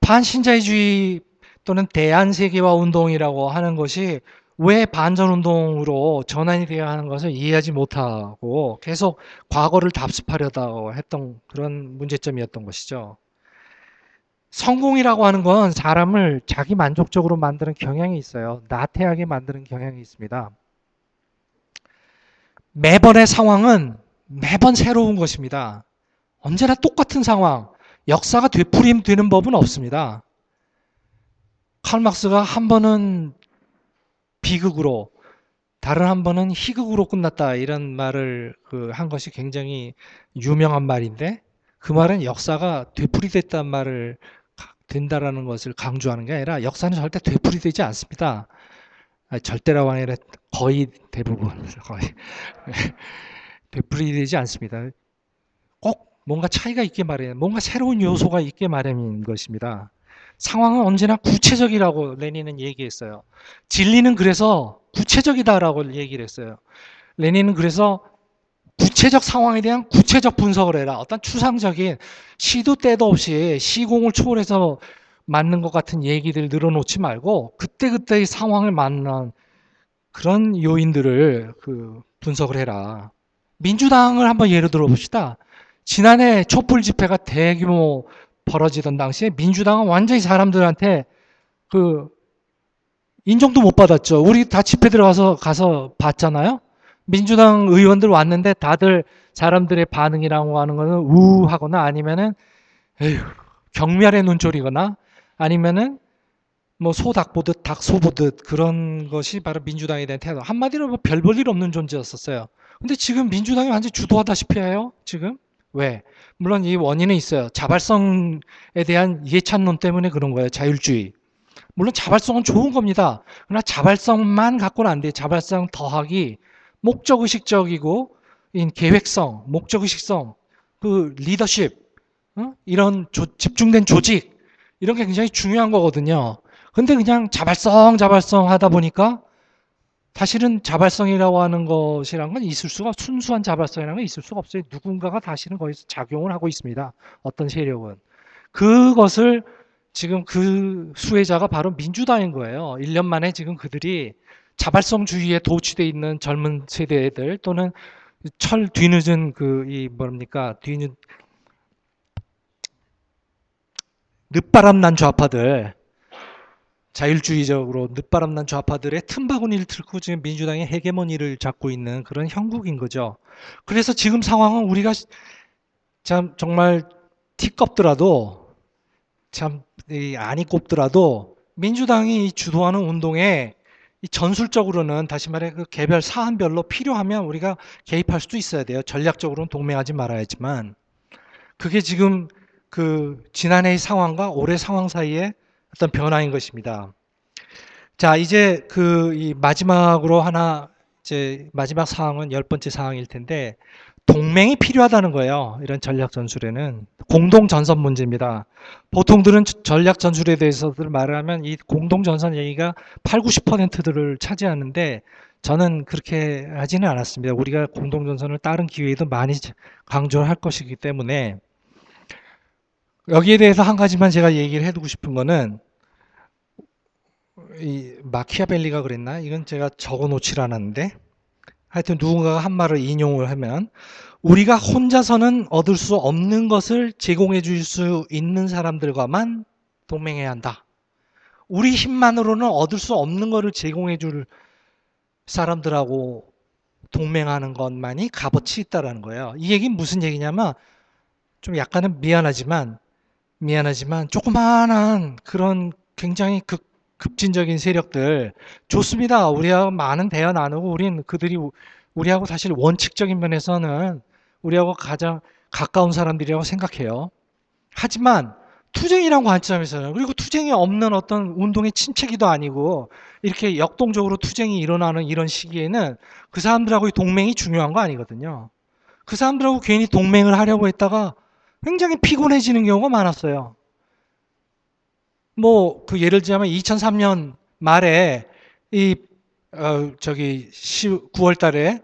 반신자유주의 또는 대한세계화 운동이라고 하는 것이 왜 반전운동으로 전환이 되어야 하는 것을 이해하지 못하고 계속 과거를 답습하려고 했던 그런 문제점이었던 것이죠. 성공이라고 하는 건 사람을 자기 만족적으로 만드는 경향이 있어요. 나태하게 만드는 경향이 있습니다. 매번의 상황은 매번 새로운 것입니다. 언제나 똑같은 상황, 역사가 되풀이되는 법은 없습니다. 칼 막스가 한 번은 비극으로, 다른 한 번은 희극으로 끝났다 이런 말을 한 것이 굉장히 유명한 말인데, 그 말은 역사가 되풀이됐다는 말을 된다라는 것을 강조하는 게 아니라 역사는 절대 되풀이되지 않습니다. 절대라고 아니라 거의 대부분 거의 되풀이되지 않습니다. 꼭 뭔가 차이가 있게 마련, 뭔가 새로운 요소가 있게 마련인 것입니다. 상황은 언제나 구체적이라고 레닌은 얘기했어요. 진리는 그래서 구체적이다라고 얘기를 했어요. 레닌은 그래서 구체적 상황에 대한 구체적 분석을 해라. 어떤 추상적인 시도 때도 없이 시공을 초월해서 맞는 것 같은 얘기들 늘어놓지 말고 그때그때의 상황을 맞는 그런 요인들을 분석을 해라. 민주당을 한번 예로 들어봅시다. 지난해 촛불 집회가 대규모 벌어지던 당시에 민주당은 완전히 사람들한테 인정도 못 받았죠. 우리 다 집회 가서 봤잖아요. 민주당 의원들 왔는데 다들 사람들의 반응이라고 하는 거는 우하거나 아니면은 에휴, 경멸의 눈초리거나 아니면은 뭐 소닭 보듯 닭 소 보듯 그런 것이 바로 민주당에 대한 태도. 한마디로 뭐 별 볼 일 없는 존재였었어요. 근데 지금 민주당이 완전히 주도하다시피 해요. 지금. 왜? 물론 이 원인은 있어요. 자발성에 대한 이해찬론 때문에 그런 거예요. 자율주의. 물론 자발성은 좋은 겁니다. 그러나 자발성만 갖고는 안 돼요. 자발성 더하기 목적의식적이고 계획성, 목적의식성, 리더십, 이런 집중된 조직 이런 게 굉장히 중요한 거거든요. 근데 그냥 자발성 하다 보니까 사실은 자발성이라고 하는 것이란 건 순수한 자발성이라는 건 있을 수가 없어요. 누군가가 사실은 거기서 작용을 하고 있습니다. 어떤 세력은. 그것을 지금 그 수혜자가 바로 민주당인 거예요. 1년 만에 지금 그들이 자발성주의에 도취되어 있는 젊은 세대들 또는 뒤늦은 늦바람난 좌파들, 자율주의적으로 늦바람난 좌파들의 틈바구니를 뚫고 지금 민주당의 헤게모니를 잡고 있는 그런 형국인 거죠. 그래서 지금 상황은 우리가 참 정말 티껍더라도 안이 꼽더라도 민주당이 주도하는 운동에 전술적으로는 다시 말해 개별 사안별로 필요하면 우리가 개입할 수도 있어야 돼요. 전략적으로는 동맹하지 말아야지만 그게 지금 지난해의 상황과 올해 상황 사이에 어떤 변화인 것입니다. 자, 이제 이 마지막으로 마지막 사항은 10번째 사항일 텐데 동맹이 필요하다는 거예요. 이런 전략 전술에는 공동 전선 문제입니다. 보통들은 전략 전술에 대해서들 말을 하면 이 공동 전선 얘기가 8, 90%를 차지하는데 저는 그렇게 하지는 않았습니다. 우리가 공동 전선을 다른 기회에도 많이 강조할 것이기 때문에 여기에 대해서 한 가지만 제가 얘기를 해두고 싶은 거는 이 마키아벨리가 그랬나? 이건 제가 적어 놓질 않았는데 하여튼 누군가가 한 말을 인용을 하면 우리가 혼자서는 얻을 수 없는 것을 제공해 줄 수 있는 사람들과만 동맹해야 한다. 우리 힘만으로는 얻을 수 없는 것을 제공해 줄 사람들하고 동맹하는 것만이 값어치 있다라는 거예요. 이 얘기는 무슨 얘기냐면 좀 약간은 미안하지만 조그마한 그런 굉장히 급진적인 세력들 좋습니다. 우리하고 많은 대화 나누고 우린 그들이 우리하고 사실 원칙적인 면에서는 우리하고 가장 가까운 사람들이라고 생각해요. 하지만 투쟁이란 관점에서는 그리고 투쟁이 없는 어떤 운동의 친체기도 아니고 이렇게 역동적으로 투쟁이 일어나는 이런 시기에는 그 사람들하고의 동맹이 중요한 거 아니거든요. 그 사람들하고 괜히 동맹을 하려고 했다가 굉장히 피곤해지는 경우가 많았어요. 뭐 그 예를 들자면 2003년 말에 이 9월 달에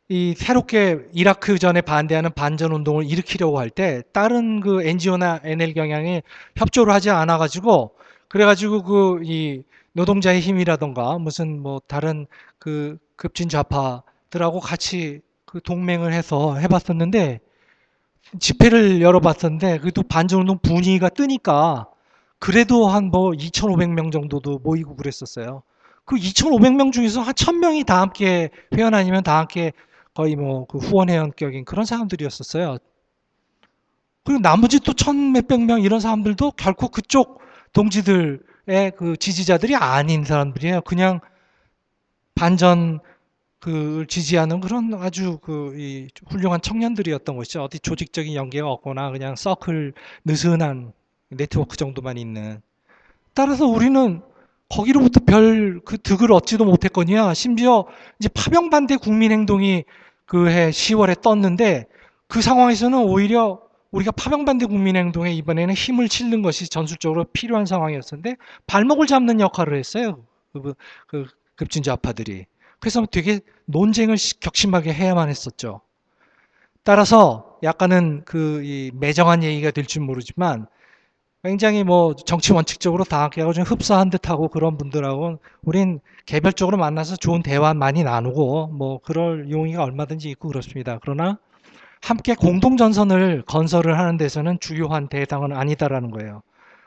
이 새롭게 이라크전에 반대하는 반전 운동을 일으키려고 할 때 다른 그 NGO나 NL 경향이 협조를 하지 않아 가지고 그래가지고 그 이 노동자의 힘이라던가 무슨 뭐 다른 그 급진 좌파들하고 같이 그 동맹을 해서 해봤었는데 집회를 열어봤었는데 그래도 반전운동 분위기가 뜨니까 그래도 한 뭐 2,500명 정도도 모이고 그랬었어요. 그 2,500명 중에서 한 1,000명이 다 함께 회원 아니면 다 함께 거의 뭐 그 후원 회원격인 그런 사람들이었었어요. 그리고 나머지 또 1,000몇백 명 이런 사람들도 결코 그쪽 동지들의 그 지지자들이 아닌 사람들이에요. 그냥 반전 그 지지하는 그런 아주 이 훌륭한 청년들이었던 것이죠. 어디 조직적인 연계가 없거나 그냥 서클 느슨한 네트워크 정도만 있는. 따라서 우리는 거기로부터 별 그 득을 얻지도 못했거니와 심지어 이제 파병 반대 국민행동이 그 해 10월에 떴는데 그 상황에서는 오히려 우리가 파병 반대 국민행동에 이번에는 힘을 실는 것이 전술적으로 필요한 상황이었는데 발목을 잡는 역할을 했어요. 그 급진좌파들이. 그래서 되게 논쟁을 격심하게 해야만 했었죠. 따라서 약간은 이 매정한 얘기가 될 줄 모르지만 굉장히 뭐 정치 원칙적으로 다 함께하고 좀 흡사한 듯하고 그런 분들하고 우린 개별적으로 만나서 좋은 대화 많이 나누고 뭐 그럴 용의가 얼마든지 있고 그렇습니다. 그러나 함께 공동전선을 건설을 하는 데서는 주요한 대상은 아니다라는 거예요.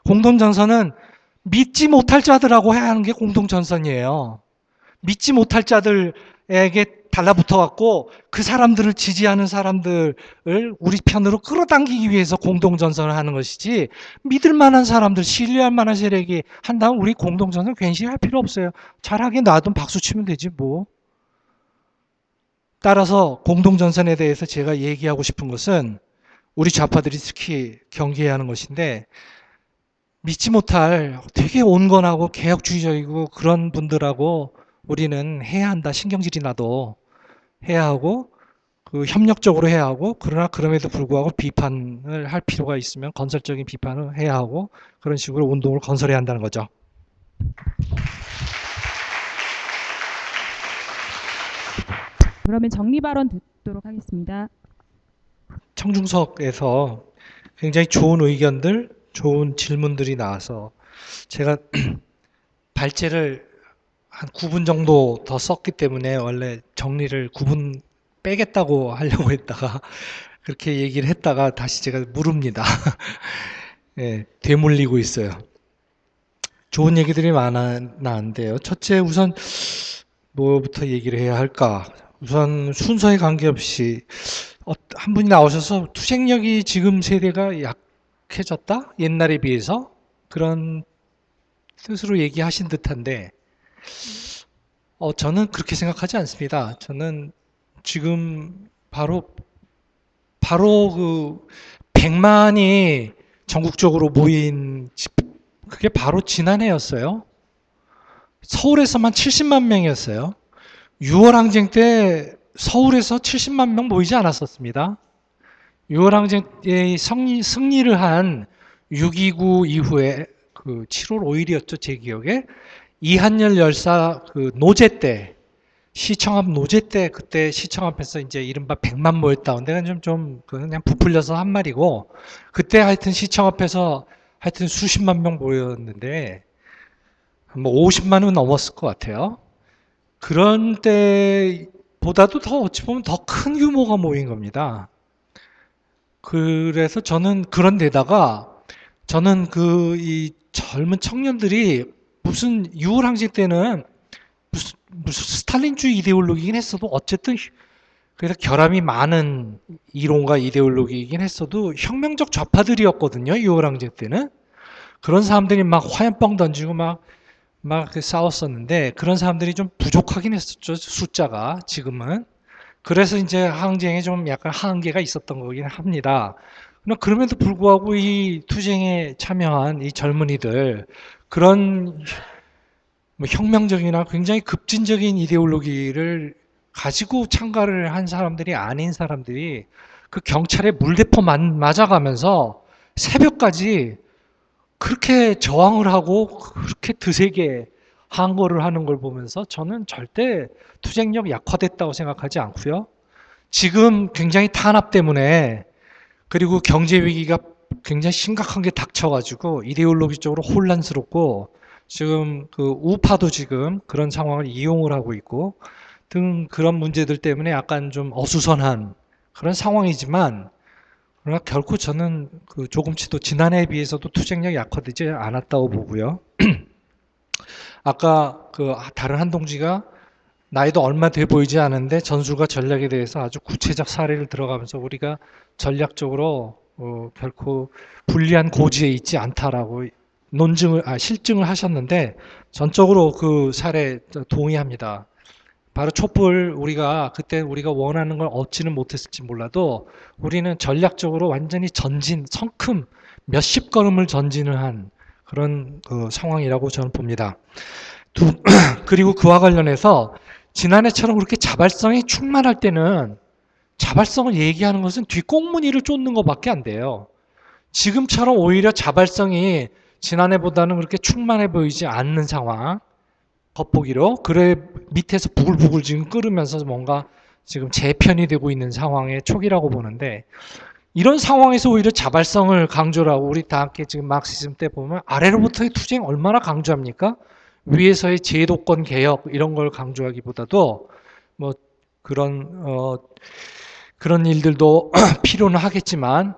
공동전선은 믿지 못할 자들하고 해야 하는 게 공동전선이에요. 믿지 못할 자들에게 달라붙어 갖고 그 사람들을 지지하는 사람들을 우리 편으로 끌어당기기 위해서 공동전선을 하는 것이지 믿을 만한 사람들, 신뢰할 만한 세력이 한다면 우리 공동전선 괜시 할 필요 없어요. 잘하게 놔두면 박수 치면 되지 뭐. 따라서 공동전선에 대해서 제가 얘기하고 싶은 것은 우리 좌파들이 특히 경계해야 하는 것인데 믿지 못할 되게 온건하고 개혁주의적이고 그런 분들하고 우리는 해야 한다. 신경질이 나도 해야 하고 그 협력적으로 해야 하고 그러나 그럼에도 불구하고 비판을 할 필요가 있으면 건설적인 비판을 해야 하고 그런 식으로 운동을 건설해야 한다는 거죠. 그러면 정리 발언 듣도록 하겠습니다. 청중석에서 굉장히 좋은 의견들, 좋은 질문들이 나와서 제가 발제를 한 9분 정도 더 썼기 때문에 원래 정리를 9분 빼겠다고 하려고 했다가 그렇게 얘기를 했다가 다시 제가 물읍니다. 예, 되물리고 있어요. 좋은 얘기들이 많았는데요. 첫째 우선 뭐부터 얘기를 해야 할까? 우선 순서에 관계없이 한 분이 나오셔서 투쟁력이 지금 세대가 약해졌다? 옛날에 비해서? 그런 뜻으로 얘기하신 듯한데 저는 그렇게 생각하지 않습니다. 저는 지금 바로 그 100만이 전국적으로 모인 그게 바로 지난해였어요. 서울에서만 70만 명이었어요. 6월 항쟁 때 서울에서 70만 명 모이지 않았었습니다. 6월 항쟁의 승리를 한 6.29 이후에 그 7월 5일이었죠, 제 기억에. 이한열 열사 그 노제 때, 시청 앞 노제 때, 그때 시청 앞에서 이제 이른바 100만 모였다. 근데 좀 그냥 부풀려서 한 말이고, 그때 하여튼 시청 앞에서 하여튼 수십만 명 모였는데, 뭐 50만은 넘었을 것 같아요. 그런 때보다도 더 어찌 보면 더 큰 규모가 모인 겁니다. 그래서 저는 그런 데다가 저는 이 젊은 청년들이 무슨 6월 항쟁 때는 무슨 스탈린주의 이데올로기이긴 했어도 어쨌든 그래서 결함이 많은 이론과 이데올로기이긴 했어도 혁명적 좌파들이었거든요. 6월 항쟁 때는. 그런 사람들이 막 화염병 던지고 막 싸웠었는데 그런 사람들이 좀 부족하긴 했었죠. 숫자가 지금은. 그래서 이제 항쟁에 좀 약간 한계가 있었던 거긴 합니다. 그럼에도 불구하고 이 투쟁에 참여한 이 젊은이들 그런 뭐 혁명적이나 굉장히 급진적인 이데올로기를 가지고 참가를 한 사람들이 아닌 사람들이 그 경찰에 물대포 맞아가면서 새벽까지 그렇게 저항을 하고 그렇게 드세게 항거를 하는 걸 보면서 저는 절대 투쟁력 약화됐다고 생각하지 않고요. 지금 굉장히 탄압 때문에 그리고 경제 위기가 굉장히 심각한 게 닥쳐가지고 이데올로기적으로 혼란스럽고 지금 그 우파도 지금 그런 상황을 이용을 하고 있고 등 그런 문제들 때문에 약간 좀 어수선한 그런 상황이지만 그러나 결코 저는 그 조금치도 지난해에 비해서도 투쟁력이 약화되지 않았다고 보고요. 아까 그 다른 한 동지가 나이도 얼마 돼 보이지 않은데 전술과 전략에 대해서 아주 구체적 사례를 들어가면서 우리가 전략적으로 결코 불리한 고지에 있지 않다라고 실증을 하셨는데 전적으로 그 사례 동의합니다. 바로 촛불 그때 우리가 원하는 걸 얻지는 못했을지 몰라도 우리는 전략적으로 완전히 성큼 몇십 걸음을 전진을 한 그런 그 상황이라고 저는 봅니다. 그리고 그와 관련해서 지난해처럼 그렇게 자발성이 충만할 때는 자발성을 얘기하는 것은 뒷꽁무니를 쫓는 것밖에 안 돼요. 지금처럼 오히려 자발성이 지난해보다는 그렇게 충만해 보이지 않는 상황, 겉보기로 그래 밑에서 부글부글 지금 끓으면서 뭔가 지금 재편이 되고 있는 상황의 초기라고 보는데 이런 상황에서 오히려 자발성을 강조를 하고 우리 다 함께 지금 마크시즘 때 보면 아래로부터의 투쟁 얼마나 강조합니까? 위에서의 제도권 개혁 이런 걸 강조하기보다도 뭐 그런 일들도 필요는 하겠지만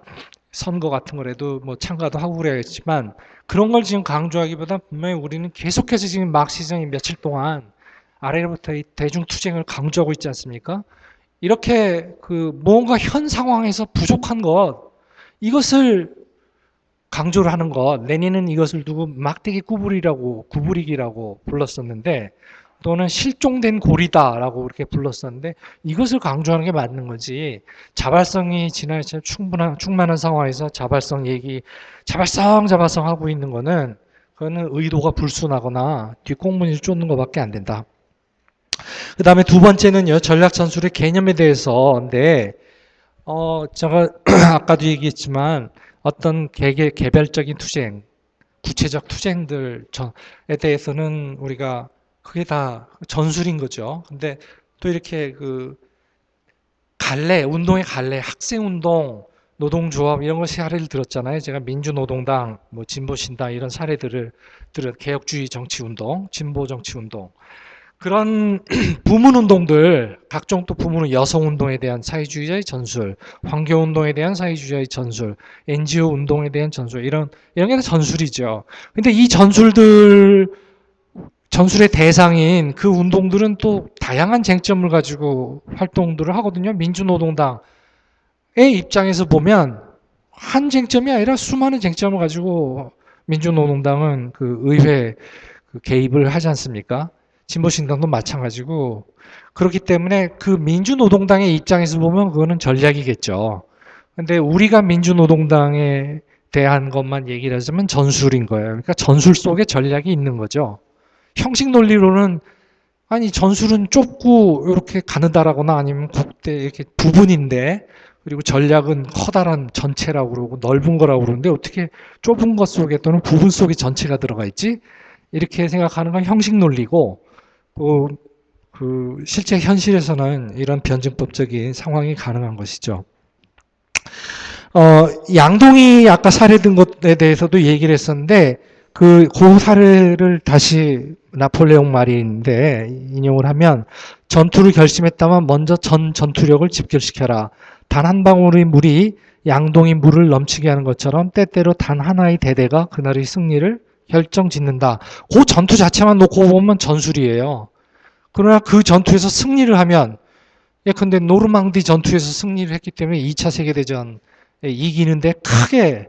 선거 같은 거라도 뭐 참가도 하고 그래야겠지만 그런 걸 지금 강조하기보다 분명히 우리는 계속해서 지금 마크시즘이 며칠 동안 아래로부터의 대중 투쟁을 강조하고 있지 않습니까? 이렇게 그 뭔가 현 상황에서 부족한 이것을 강조를 하는 것, 레닌은 이것을 두고 막대기 구부리기라고 불렀었는데 또는 실종된 고리다라고 그렇게 불렀었는데 이것을 강조하는 게 맞는 거지. 자발성이 지나쳐 충만한 상황에서 자발성 하고 있는 그거는 의도가 불순하거나 뒷공문을 쫓는 것밖에 안 된다. 그 다음에 두 번째는요, 전략전술의 개념에 대해서인데, 제가 아까도 얘기했지만 어떤 개별적인 투쟁, 구체적 투쟁들에 대해서는 우리가 그게 다 전술인 거죠. 근데 또 이렇게 운동의 갈래, 학생운동, 노동조합 이런 거 사례를 들었잖아요. 제가 민주노동당, 뭐 진보신당 이런 사례들을 개혁주의 정치운동, 진보정치운동 그런 부문운동들, 각종 또 부문 여성운동에 대한 사회주의자의 전술, 환경운동에 대한 사회주의자의 전술, NGO 운동에 대한 전술 이런 게 다 전술이죠. 근데 이 전술의 대상인 그 운동들은 또 다양한 쟁점을 가지고 활동들을 하거든요. 민주노동당의 입장에서 보면 한 쟁점이 아니라 수많은 쟁점을 가지고 민주노동당은 그 의회 개입을 하지 않습니까? 진보신당도 마찬가지고 그렇기 때문에 그 민주노동당의 입장에서 보면 그거는 전략이겠죠. 근데 우리가 민주노동당에 대한 것만 얘기를 하자면 전술인 거예요. 그러니까 전술 속에 전략이 있는 거죠. 형식 논리로는 아니 전술은 좁고 이렇게 가느다라거나 아니면 국대 이렇게 부분인데 그리고 전략은 커다란 전체라고 그러고 넓은 거라고 그러는데 어떻게 좁은 것 속에 또는 부분 속에 전체가 들어가 있지? 이렇게 생각하는 건 형식 논리고 실제 현실에서는 이런 변증법적인 상황이 가능한 것이죠. 양동이 아까 사례든 것에 대해서도 얘기를 했었는데 그 사례를 다시 나폴레옹 말인데 인용을 하면 전투를 결심했다면 먼저 전 전투력을 집결시켜라. 단 한 방울의 물이 양동이 물을 넘치게 하는 것처럼 때때로 단 하나의 대대가 그날의 승리를 결정짓는다. 그 전투 자체만 놓고 보면 전술이에요. 그러나 그 전투에서 승리를 하면 예컨대 노르망디 전투에서 승리를 했기 때문에 2차 세계대전에 이기는데 크게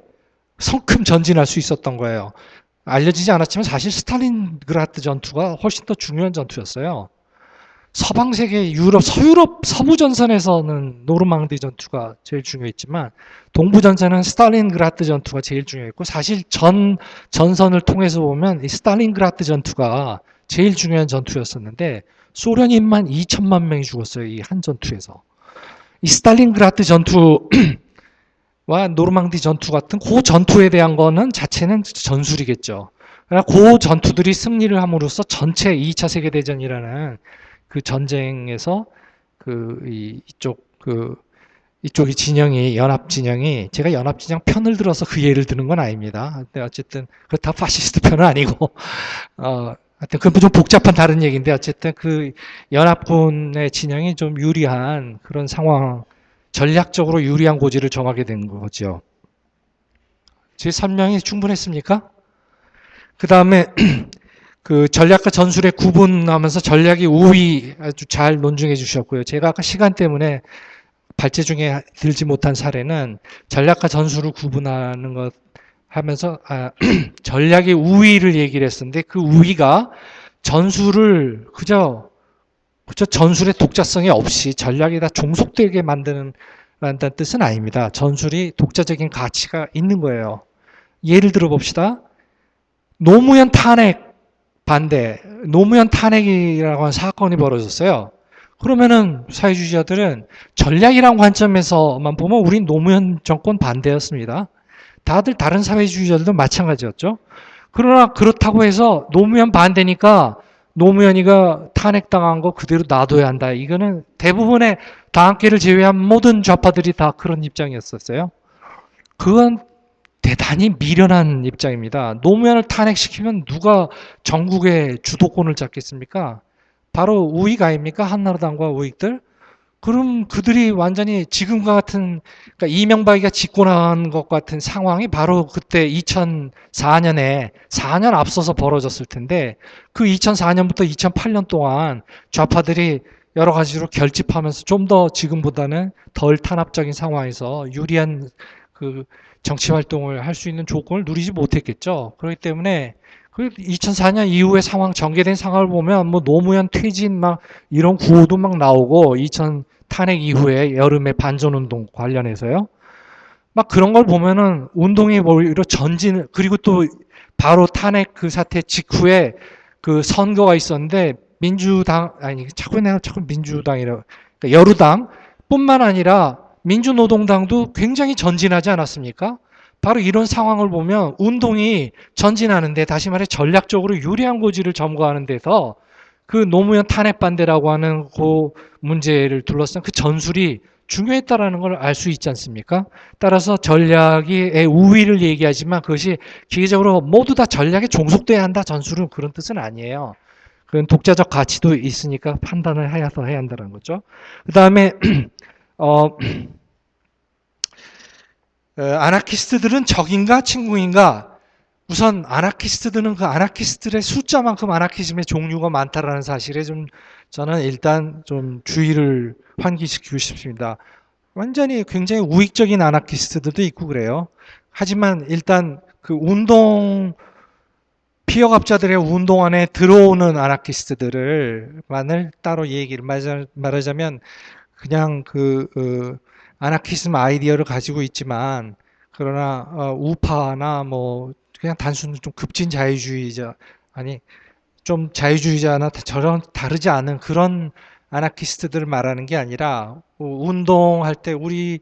성큼 전진할 수 있었던 거예요. 알려지지 않았지만 사실 스탈린그라드 전투가 훨씬 더 중요한 전투였어요. 서방 세계, 유럽, 서유럽, 서부 전선에서는 노르망디 전투가 제일 중요했지만 동부 전선은 스탈린그라드 전투가 제일 중요했고 사실 전선을 통해서 보면 이 스탈린그라드 전투가 제일 중요한 전투였었는데 소련인만 2천만 명이 죽었어요. 이 한 전투에서. 이 스탈린그라드 전투와 노르망디 전투 같은 그 전투에 대한 거는 자체는 전술이겠죠. 그러나 그 전투들이 승리를 함으로써 전체 2차 세계대전이라는 그 전쟁에서 이쪽이 진영이 연합 진영이 제가 연합 진영 편을 들어서 그 예를 드는 건 아닙니다. 근데 어쨌든 그렇다 파시스트 편은 아니고 하여튼 그건 좀 복잡한 다른 얘기인데 어쨌든 그 연합군의 진영이 좀 유리한 그런 상황, 전략적으로 유리한 고지를 정하게 된 거죠. 제 설명이 충분했습니까? 그 다음에 그 전략과 전술의 구분하면서 전략의 우위 아주 잘 논증해 주셨고요. 제가 아까 시간 때문에 발제 중에 들지 못한 사례는 전략과 전술을 구분하는 것 하면서 전략의 우위를 얘기를 했었는데 그 우위가 전술을 그저 전술의 독자성이 없이 전략에다 종속되게 만드는 뜻은 아닙니다. 전술이 독자적인 가치가 있는 거예요. 예를 들어 봅시다. 노무현 탄핵 반대, 노무현 탄핵이라고 하는 사건이 벌어졌어요. 그러면은 사회주의자들은 전략이란 관점에서만 보면 우린 노무현 정권 반대였습니다. 다들 다른 사회주의자들도 마찬가지였죠. 그러나 그렇다고 해서 노무현 반대니까 노무현이가 탄핵당한 거 그대로 놔둬야 한다. 이거는 대부분의 당학계를 제외한 모든 좌파들이 다 그런 입장이었었어요. 그건 대단히 미련한 입장입니다. 노무현을 탄핵시키면 누가 전국의 주도권을 잡겠습니까? 바로 우익 아닙니까? 한나라당과 우익들. 그럼 그들이 완전히 지금과 같은 그러니까 이명박이가 집권한 것 같은 상황이 바로 그때 2004년에 4년 앞서서 벌어졌을 텐데 그 2004년부터 2008년 동안 좌파들이 여러 가지로 결집하면서 좀 더 지금보다는 덜 탄압적인 상황에서 유리한 그 정치 활동을 할 수 있는 조건을 누리지 못했겠죠. 그렇기 때문에 그 2004년 이후의 상황, 전개된 상황을 보면 뭐 노무현 퇴진 막 이런 구호도 막 나오고 2000 탄핵 이후에 여름에 반전운동 관련해서요. 막 그런 걸 보면은 운동이 오히려 전진, 그리고 또 바로 탄핵 그 사태 직후에 그 선거가 있었는데 민주당, 아니, 자꾸 민주당이라, 그러니까 여루당 뿐만 아니라 민주노동당도 굉장히 전진하지 않았습니까? 바로 이런 상황을 보면 운동이 전진하는데 다시 말해 전략적으로 유리한 고지를 점거하는 데서 그 노무현 탄핵 반대라고 하는 그 문제를 둘러싼 그 전술이 중요했다라는 걸 알 수 있지 않습니까? 따라서 전략의 우위를 얘기하지만 그것이 기계적으로 모두 다 전략에 종속돼야 한다. 전술은 그런 뜻은 아니에요. 그런 독자적 가치도 있으니까 판단을 해서 해야 한다는 거죠. 그 다음에 아나키스트들은 적인가 친구인가? 우선 아나키스트들은 그 아나키스트들의 숫자만큼 아나키즘의 종류가 많다라는 사실에 좀 저는 일단 좀 주의를 환기시키고 싶습니다. 완전히 굉장히 우익적인 아나키스트들도 있고 그래요. 하지만 일단 그 운동 피어갑자들의 운동 안에 들어오는 아나키스트들만을 따로 얘기를 말하자면 그냥 아나키즘 아이디어를 가지고 있지만 그러나 우파나 뭐 그냥 단순히 좀 급진 자유주의자 아니 좀 자유주의자나 저런 다르지 않은 그런 아나키스트들을 말하는 게 아니라 운동할 때 우리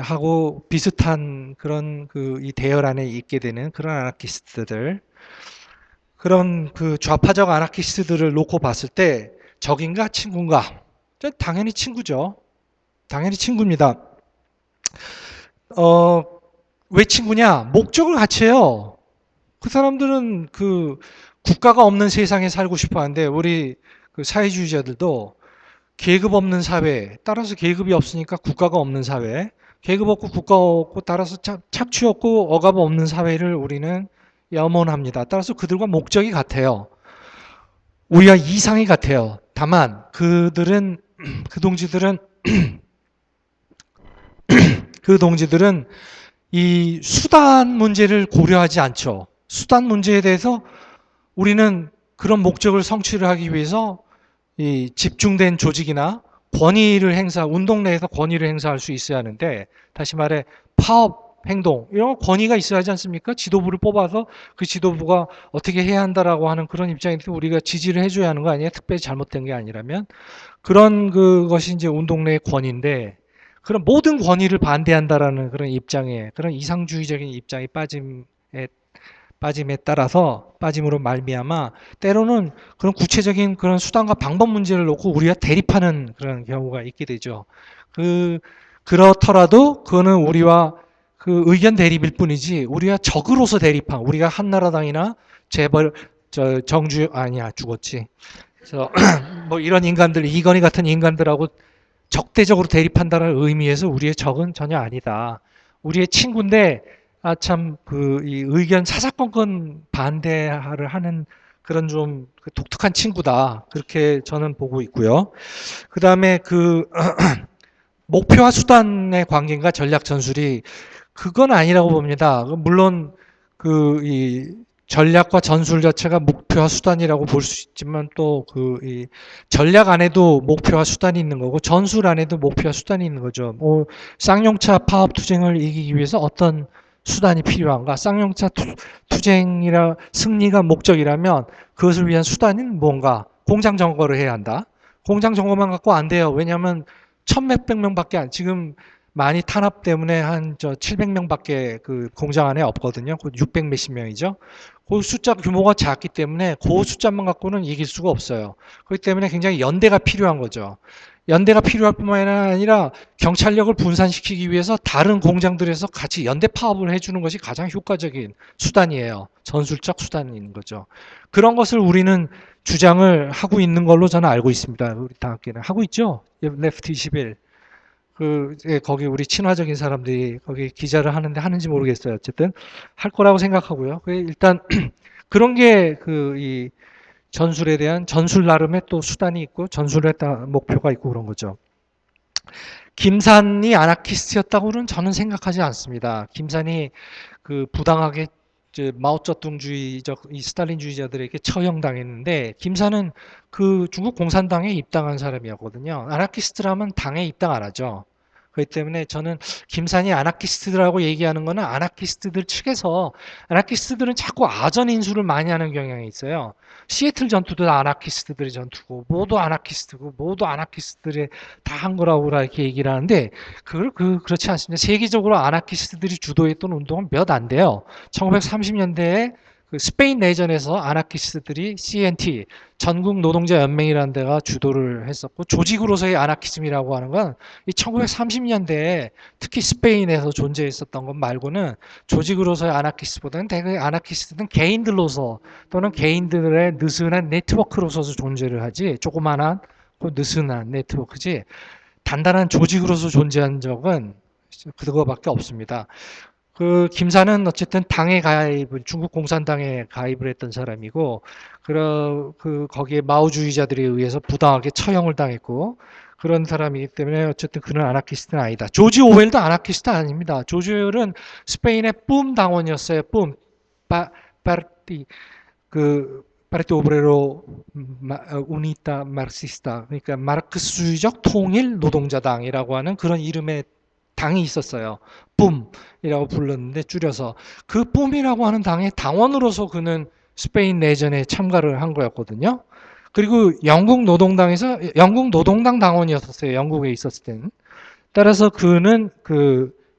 하고 비슷한 그런 그 이 대열 안에 있게 되는 그런 아나키스트들, 그런 그 좌파적 아나키스트들을 놓고 봤을 때 적인가 친구인가? 당연히 친구죠. 당연히 친구입니다. 어, 왜 친구냐? 목적을 같이 해요. 그 사람들은 그 국가가 없는 세상에 살고 싶어 하는데 우리 그 사회주의자들도 계급 없는 사회, 따라서 계급이 없으니까 국가가 없는 사회, 계급 없고 국가 없고 따라서 착취 없고 억압 없는 사회를 우리는 염원합니다. 따라서 그들과 목적이 같아요. 우리와 이상이 같아요. 다만 그들은 그 동지들은 그 동지들은 이 수단 문제를 고려하지 않죠. 수단 문제에 대해서 우리는 그런 목적을 성취를 하기 위해서 이 집중된 조직이나 권위를 운동 내에서 권위를 행사할 수 있어야 하는데, 다시 말해 파업 행동 이런 권위가 있어야 하지 않습니까? 지도부를 뽑아서 그 지도부가 어떻게 해야 한다라고 하는 그런 입장에서 우리가 지지를 해줘야 하는 거 아니에요? 특별히 잘못된 게 아니라면. 그런 그것이 이제 운동 내의 권위인데, 그런 모든 권위를 반대한다라는 그런 입장에, 그런 이상주의적인 입장이 빠짐에 따라서, 빠짐으로 말미암아 때로는 그런 구체적인 그런 수단과 방법 문제를 놓고 우리가 대립하는 그런 경우가 있게 되죠. 그렇더라도 그거는 우리와 그 의견 대립일 뿐이지 우리가 적으로서 대립한, 우리가 한나라당이나 재벌 정주 아니야 죽었지. 그래서 뭐 이런 인간들, 이건희 같은 인간들하고 적대적으로 대립한다는 의미에서 우리의 적은 전혀 아니다. 우리의 친구인데 참 그 이 의견 사사건건 반대를 하는 그런 좀 독특한 친구다. 그렇게 저는 보고 있고요. 그 다음에 그 목표와 수단의 관계인가 전략 전술이 그건 아니라고 봅니다. 물론 그 이 전략과 전술 자체가 목표와 수단이라고 볼 수 있지만 또 그 이 전략 안에도 목표와 수단이 있는 거고 전술 안에도 목표와 수단이 있는 거죠. 뭐 쌍용차 파업 투쟁을 이기기 위해서 어떤 수단이 필요한가? 쌍용차 투쟁이라 승리가 목적이라면 그것을 위한 수단은 뭔가? 공장 점거를 해야 한다. 공장 점거만 갖고 안 돼요. 왜냐하면 천 몇백 명밖에 지금 많이 탄압 때문에 한 700명밖에 그 공장 안에 없거든요. 600 몇십 명이죠. 그 숫자 규모가 작기 때문에 그 숫자만 갖고는 이길 수가 없어요. 그렇기 때문에 굉장히 연대가 필요한 거죠. 연대가 필요할 뿐만 아니라 경찰력을 분산시키기 위해서 다른 공장들에서 같이 연대 파업을 해주는 것이 가장 효과적인 수단이에요. 전술적 수단인 거죠. 그런 것을 우리는 주장을 하고 있는 걸로 저는 알고 있습니다. 우리 당학계는 하고 있죠. 레프트 21. 거기 우리 친화적인 사람들이 거기 기자를 하는데 하는지 모르겠어요. 어쨌든 할 거라고 생각하고요. 일단 그런 게 이 전술에 대한 전술 나름의 또 수단이 있고 전술에 따른 목표가 있고 그런 거죠. 김산이 아나키스트였다고는 저는 생각하지 않습니다. 김산이 그 부당하게 마오쩌둥주의적 이 스탈린주의자들에게 처형당했는데 김산은 그 중국 공산당에 입당한 사람이었거든요. 아나키스트라면 당에 입당 안 하죠. 그렇기 때문에 저는 김산이 아나키스트라고 얘기하는 거는 아나키스트들 측에서 아나키스트들은 자꾸 아전 인수를 많이 하는 경향이 있어요. 시애틀 전투도 아나키스트들의 전투고 모두 아나키스트고 모두 아나키스트들이 다 한 거라고 이렇게 얘기를 하는데 그렇지 않습니다. 세계적으로 아나키스트들이 주도했던 운동은 몇 안 돼요. 1930년대에 그 스페인 내전에서 아나키스트들이 CNT, 전국 노동자 연맹이라는 데가 주도를 했었고 조직으로서의 아나키즘이라고 하는 건 이 1930년대에 특히 스페인에서 존재했었던 것 말고는 조직으로서의 아나키스트보다는 대개 아나키스트는 개인들로서 또는 개인들의 느슨한 네트워크로서 존재를 하지, 조그만한 느슨한 네트워크지 단단한 조직으로서 존재한 적은 그거밖에 없습니다. 그 김사는 어쨌든 당에 중국 공산당에 가입을 했던 사람이고, 거기에 마오주의자들에 의해서 부당하게 처형을 당했고 그런 사람이기 때문에 어쨌든 그는 아나키스트는 아니다. 조지 오웰도 아나키스트 아닙니다. 조지 오웰은 스페인의 뿜 당원이었어요. 뿜 파르티 파르티 오브레로 우니타 마르시스타, 그러니까 마르크스주의적 통일 노동자당이라고 하는 그런 이름의 당이 있었어요. 뿜이라고 불렀는데 줄여서 그 뿜이라고 하는 당의 당원으로서 그는 스페인 내전에 참가를 한 거였거든요. 그리고 영국 노동당 당원이었었어요. 영국에 있었을 때는. 따라서 그는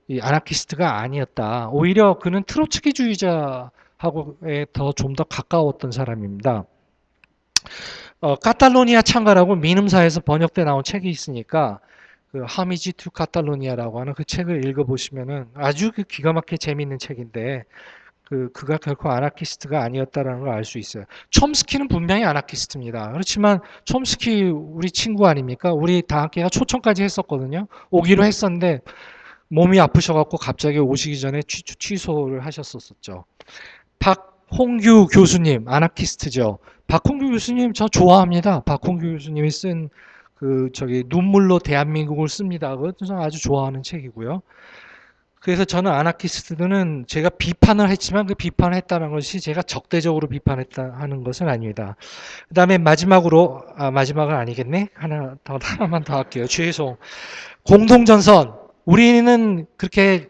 이 아나키스트가 아니었다. 오히려 그는 트로츠키주의자하고에 좀 더 가까웠던 사람입니다. 카탈로니아 참가라고 민음사에서 번역돼 나온 책이 있으니까 그 하미지 투 카탈로니아라고 하는 그 책을 읽어보시면은 아주 기가 막히게 재밌는 책인데 그가 결코 아나키스트가 아니었다라는 걸 알 수 있어요. 촘스키는 분명히 아나키스트입니다. 그렇지만 촘스키 우리 친구 아닙니까? 우리 다 함께가 초청까지 했었거든요. 오기로 했었는데 몸이 아프셔갖고 갑자기 오시기 전에 취소를 하셨었죠. 박홍규 교수님 아나키스트죠. 박홍규 교수님 저 좋아합니다. 박홍규 교수님이 쓴 눈물로 대한민국을 씁니다. 그것도 아주 좋아하는 책이고요. 그래서 저는 아나키스트는 제가 비판을 했지만 그 비판을 했다는 것이 제가 적대적으로 비판했다 하는 것은 아닙니다. 그 다음에 마지막은 아니겠네? 하나만 더 할게요. 죄송. 공동전선. 우리는 그렇게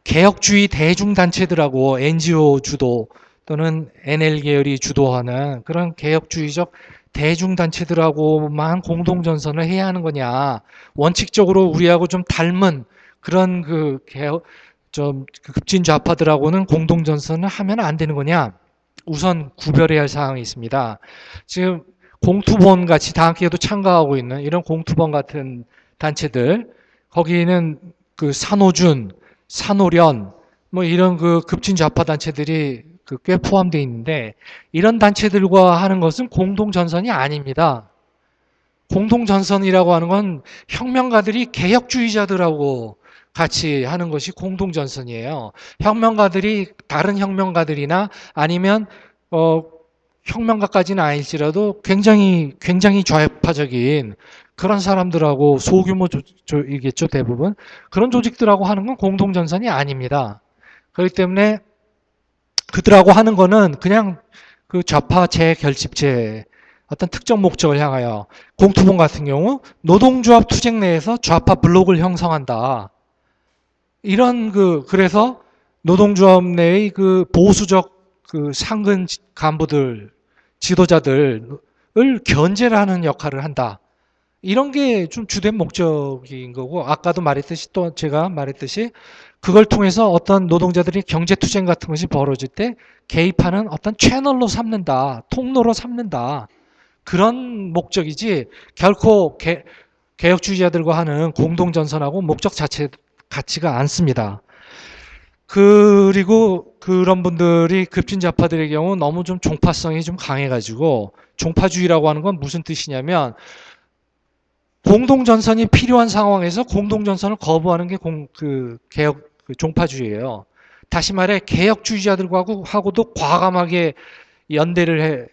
개혁주의 대중단체들하고 NGO 주도 또는 NL 계열이 주도하는 그런 개혁주의적 대중단체들하고만 공동전선을 해야 하는 거냐. 원칙적으로 우리하고 좀 닮은 그런 급진 좌파들하고는 공동전선을 하면 안 되는 거냐? 우선 구별해야 할 사항이 있습니다. 지금 공투본 같이 다 함께도 참가하고 있는 이런 공투본 같은 단체들, 거기는 산호준, 산호련, 뭐 이런 급진 좌파 단체들이 꽤 포함되어 있는데 이런 단체들과 하는 것은 공동전선이 아닙니다. 공동전선이라고 하는 건 혁명가들이 개혁주의자들하고 같이 하는 것이 공동전선이에요. 혁명가들이 다른 혁명가들이나 아니면 혁명가까지는 아닐지라도 굉장히 좌파적인 그런 사람들하고 소규모 조직이겠죠, 대부분. 그런 조직들하고 하는 건 공동전선이 아닙니다. 그렇기 때문에 그들하고 하는 거는 그냥 좌파 재결집체 어떤 특정 목적을 향하여 공투본 같은 경우 노동조합 투쟁 내에서 좌파 블록을 형성한다. 이런 그래서 노동조합 내의 보수적 상근 간부들, 지도자들을 견제를 하는 역할을 한다. 이런 게 좀 주된 목적인 거고, 아까도 말했듯이 또 제가 말했듯이 그걸 통해서 어떤 노동자들이 경제투쟁 같은 것이 벌어질 때 개입하는 어떤 채널로 삼는다, 통로로 삼는다. 그런 목적이지 결코 개혁주의자들과 하는 공동전선하고 목적 자체 같지가 않습니다. 그리고 그런 분들이 급진좌파들의 경우 너무 좀 종파성이 좀 강해가지고 종파주의라고 하는 건 무슨 뜻이냐면 공동전선이 필요한 상황에서 공동전선을 거부하는 게 종파주의예요. 다시 말해 개혁주의자들하고도 과감하게 연대를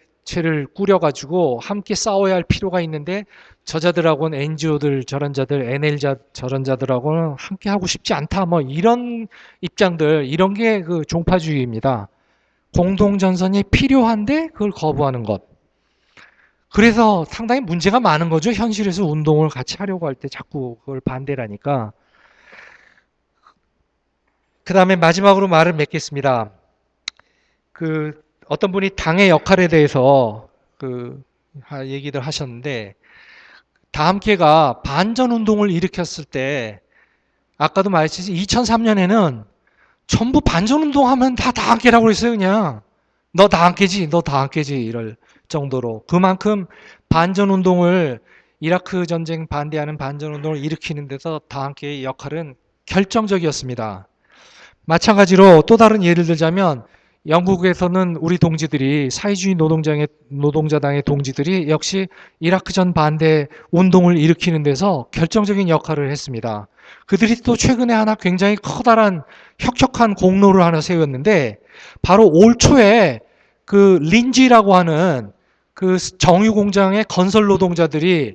꾸려가지고 함께 싸워야 할 필요가 있는데 저자들하고는 NGO들 저런 자들, NL 저런 자들하고는 함께 하고 싶지 않다. 뭐 이런 입장들, 이런 게 종파주의입니다. 공동전선이 필요한데 그걸 거부하는 것. 그래서 상당히 문제가 많은 거죠. 현실에서 운동을 같이 하려고 할 때 자꾸 그걸 반대라니까. 그 다음에 마지막으로 말을 맺겠습니다. 어떤 분이 당의 역할에 대해서 얘기들 하셨는데, 다함께가 반전운동을 일으켰을 때, 아까도 말했듯이 2003년에는 전부 반전운동 하면 다 다함께라고 그랬어요, 그냥. 너 다함께지, 너 다함께지, 이럴 정도로. 그만큼 반전운동을, 이라크 전쟁 반대하는 반전운동을 일으키는 데서 다함께의 역할은 결정적이었습니다. 마찬가지로 또 다른 예를 들자면, 영국에서는 우리 동지들이 사회주의 노동자당의 동지들이 역시 이라크전 반대 운동을 일으키는 데서 결정적인 역할을 했습니다. 그들이 또 최근에 하나 굉장히 커다란 혁혁한 공로를 하나 세웠는데 바로 올 초에 린지라고 하는 정유공장의 건설 노동자들이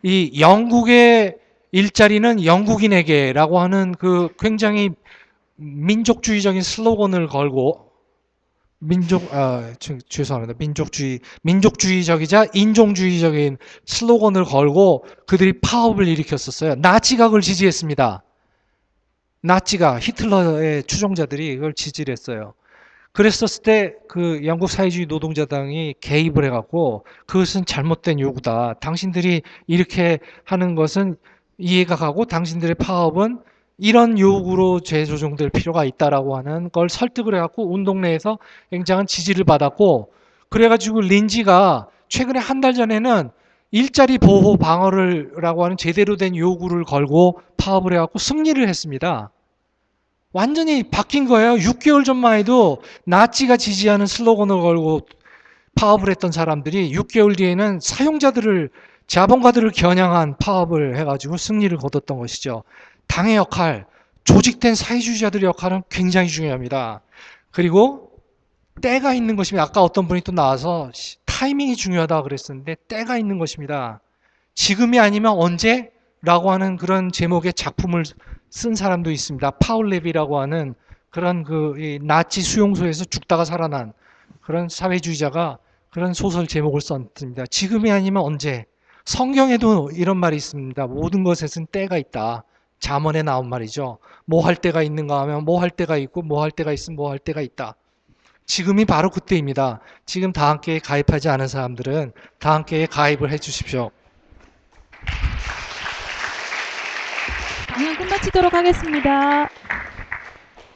이 영국의 일자리는 영국인에게라고 하는 굉장히 민족주의적인 슬로건을 걸고 죄송합니다. 민족주의적이자 인종주의적인 슬로건을 걸고 그들이 파업을 일으켰었어요. 나치가 그걸 지지했습니다. 히틀러의 추종자들이 그걸 지지를 했어요. 그랬었을 때 그 영국 사회주의 노동자당이 개입을 해갖고 그것은 잘못된 요구다. 당신들이 이렇게 하는 것은 이해가 가고 당신들의 파업은 이런 요구로 재조정될 필요가 있다라고 하는 걸 설득을 해갖고 운동 내에서 굉장한 지지를 받았고 그래가지고 린지가 최근에 한 달 전에는 일자리 보호 방어를라고 하는 제대로 된 요구를 걸고 파업을 해갖고 승리를 했습니다. 완전히 바뀐 거예요. 6개월 전만 해도 나치가 지지하는 슬로건을 걸고 파업을 했던 사람들이 6개월 뒤에는 사용자들을 자본가들을 겨냥한 파업을 해가지고 승리를 거뒀던 것이죠. 당의 역할, 조직된 사회주의자들의 역할은 굉장히 중요합니다. 그리고 때가 있는 것입니다. 아까 어떤 분이 또 나와서 타이밍이 중요하다 그랬었는데 때가 있는 것입니다. 지금이 아니면 언제? 라고 하는 그런 제목의 작품을 쓴 사람도 있습니다. 파울 레비라고 하는 그런 이 나치 수용소에서 죽다가 살아난 그런 사회주의자가 그런 소설 제목을 썼습니다. 지금이 아니면 언제? 성경에도 이런 말이 있습니다. 모든 것에는 때가 있다. 잠언에 나온 말이죠. 뭐 할 때가 있는가 하면 뭐 할 때가 있고 뭐 할 때가 있으면 뭐 할 때가 있다. 지금이 바로 그때입니다. 지금 다함께에 가입하지 않은 사람들은 다함께에 가입을 해 주십시오. 강연 끝마치도록 하겠습니다.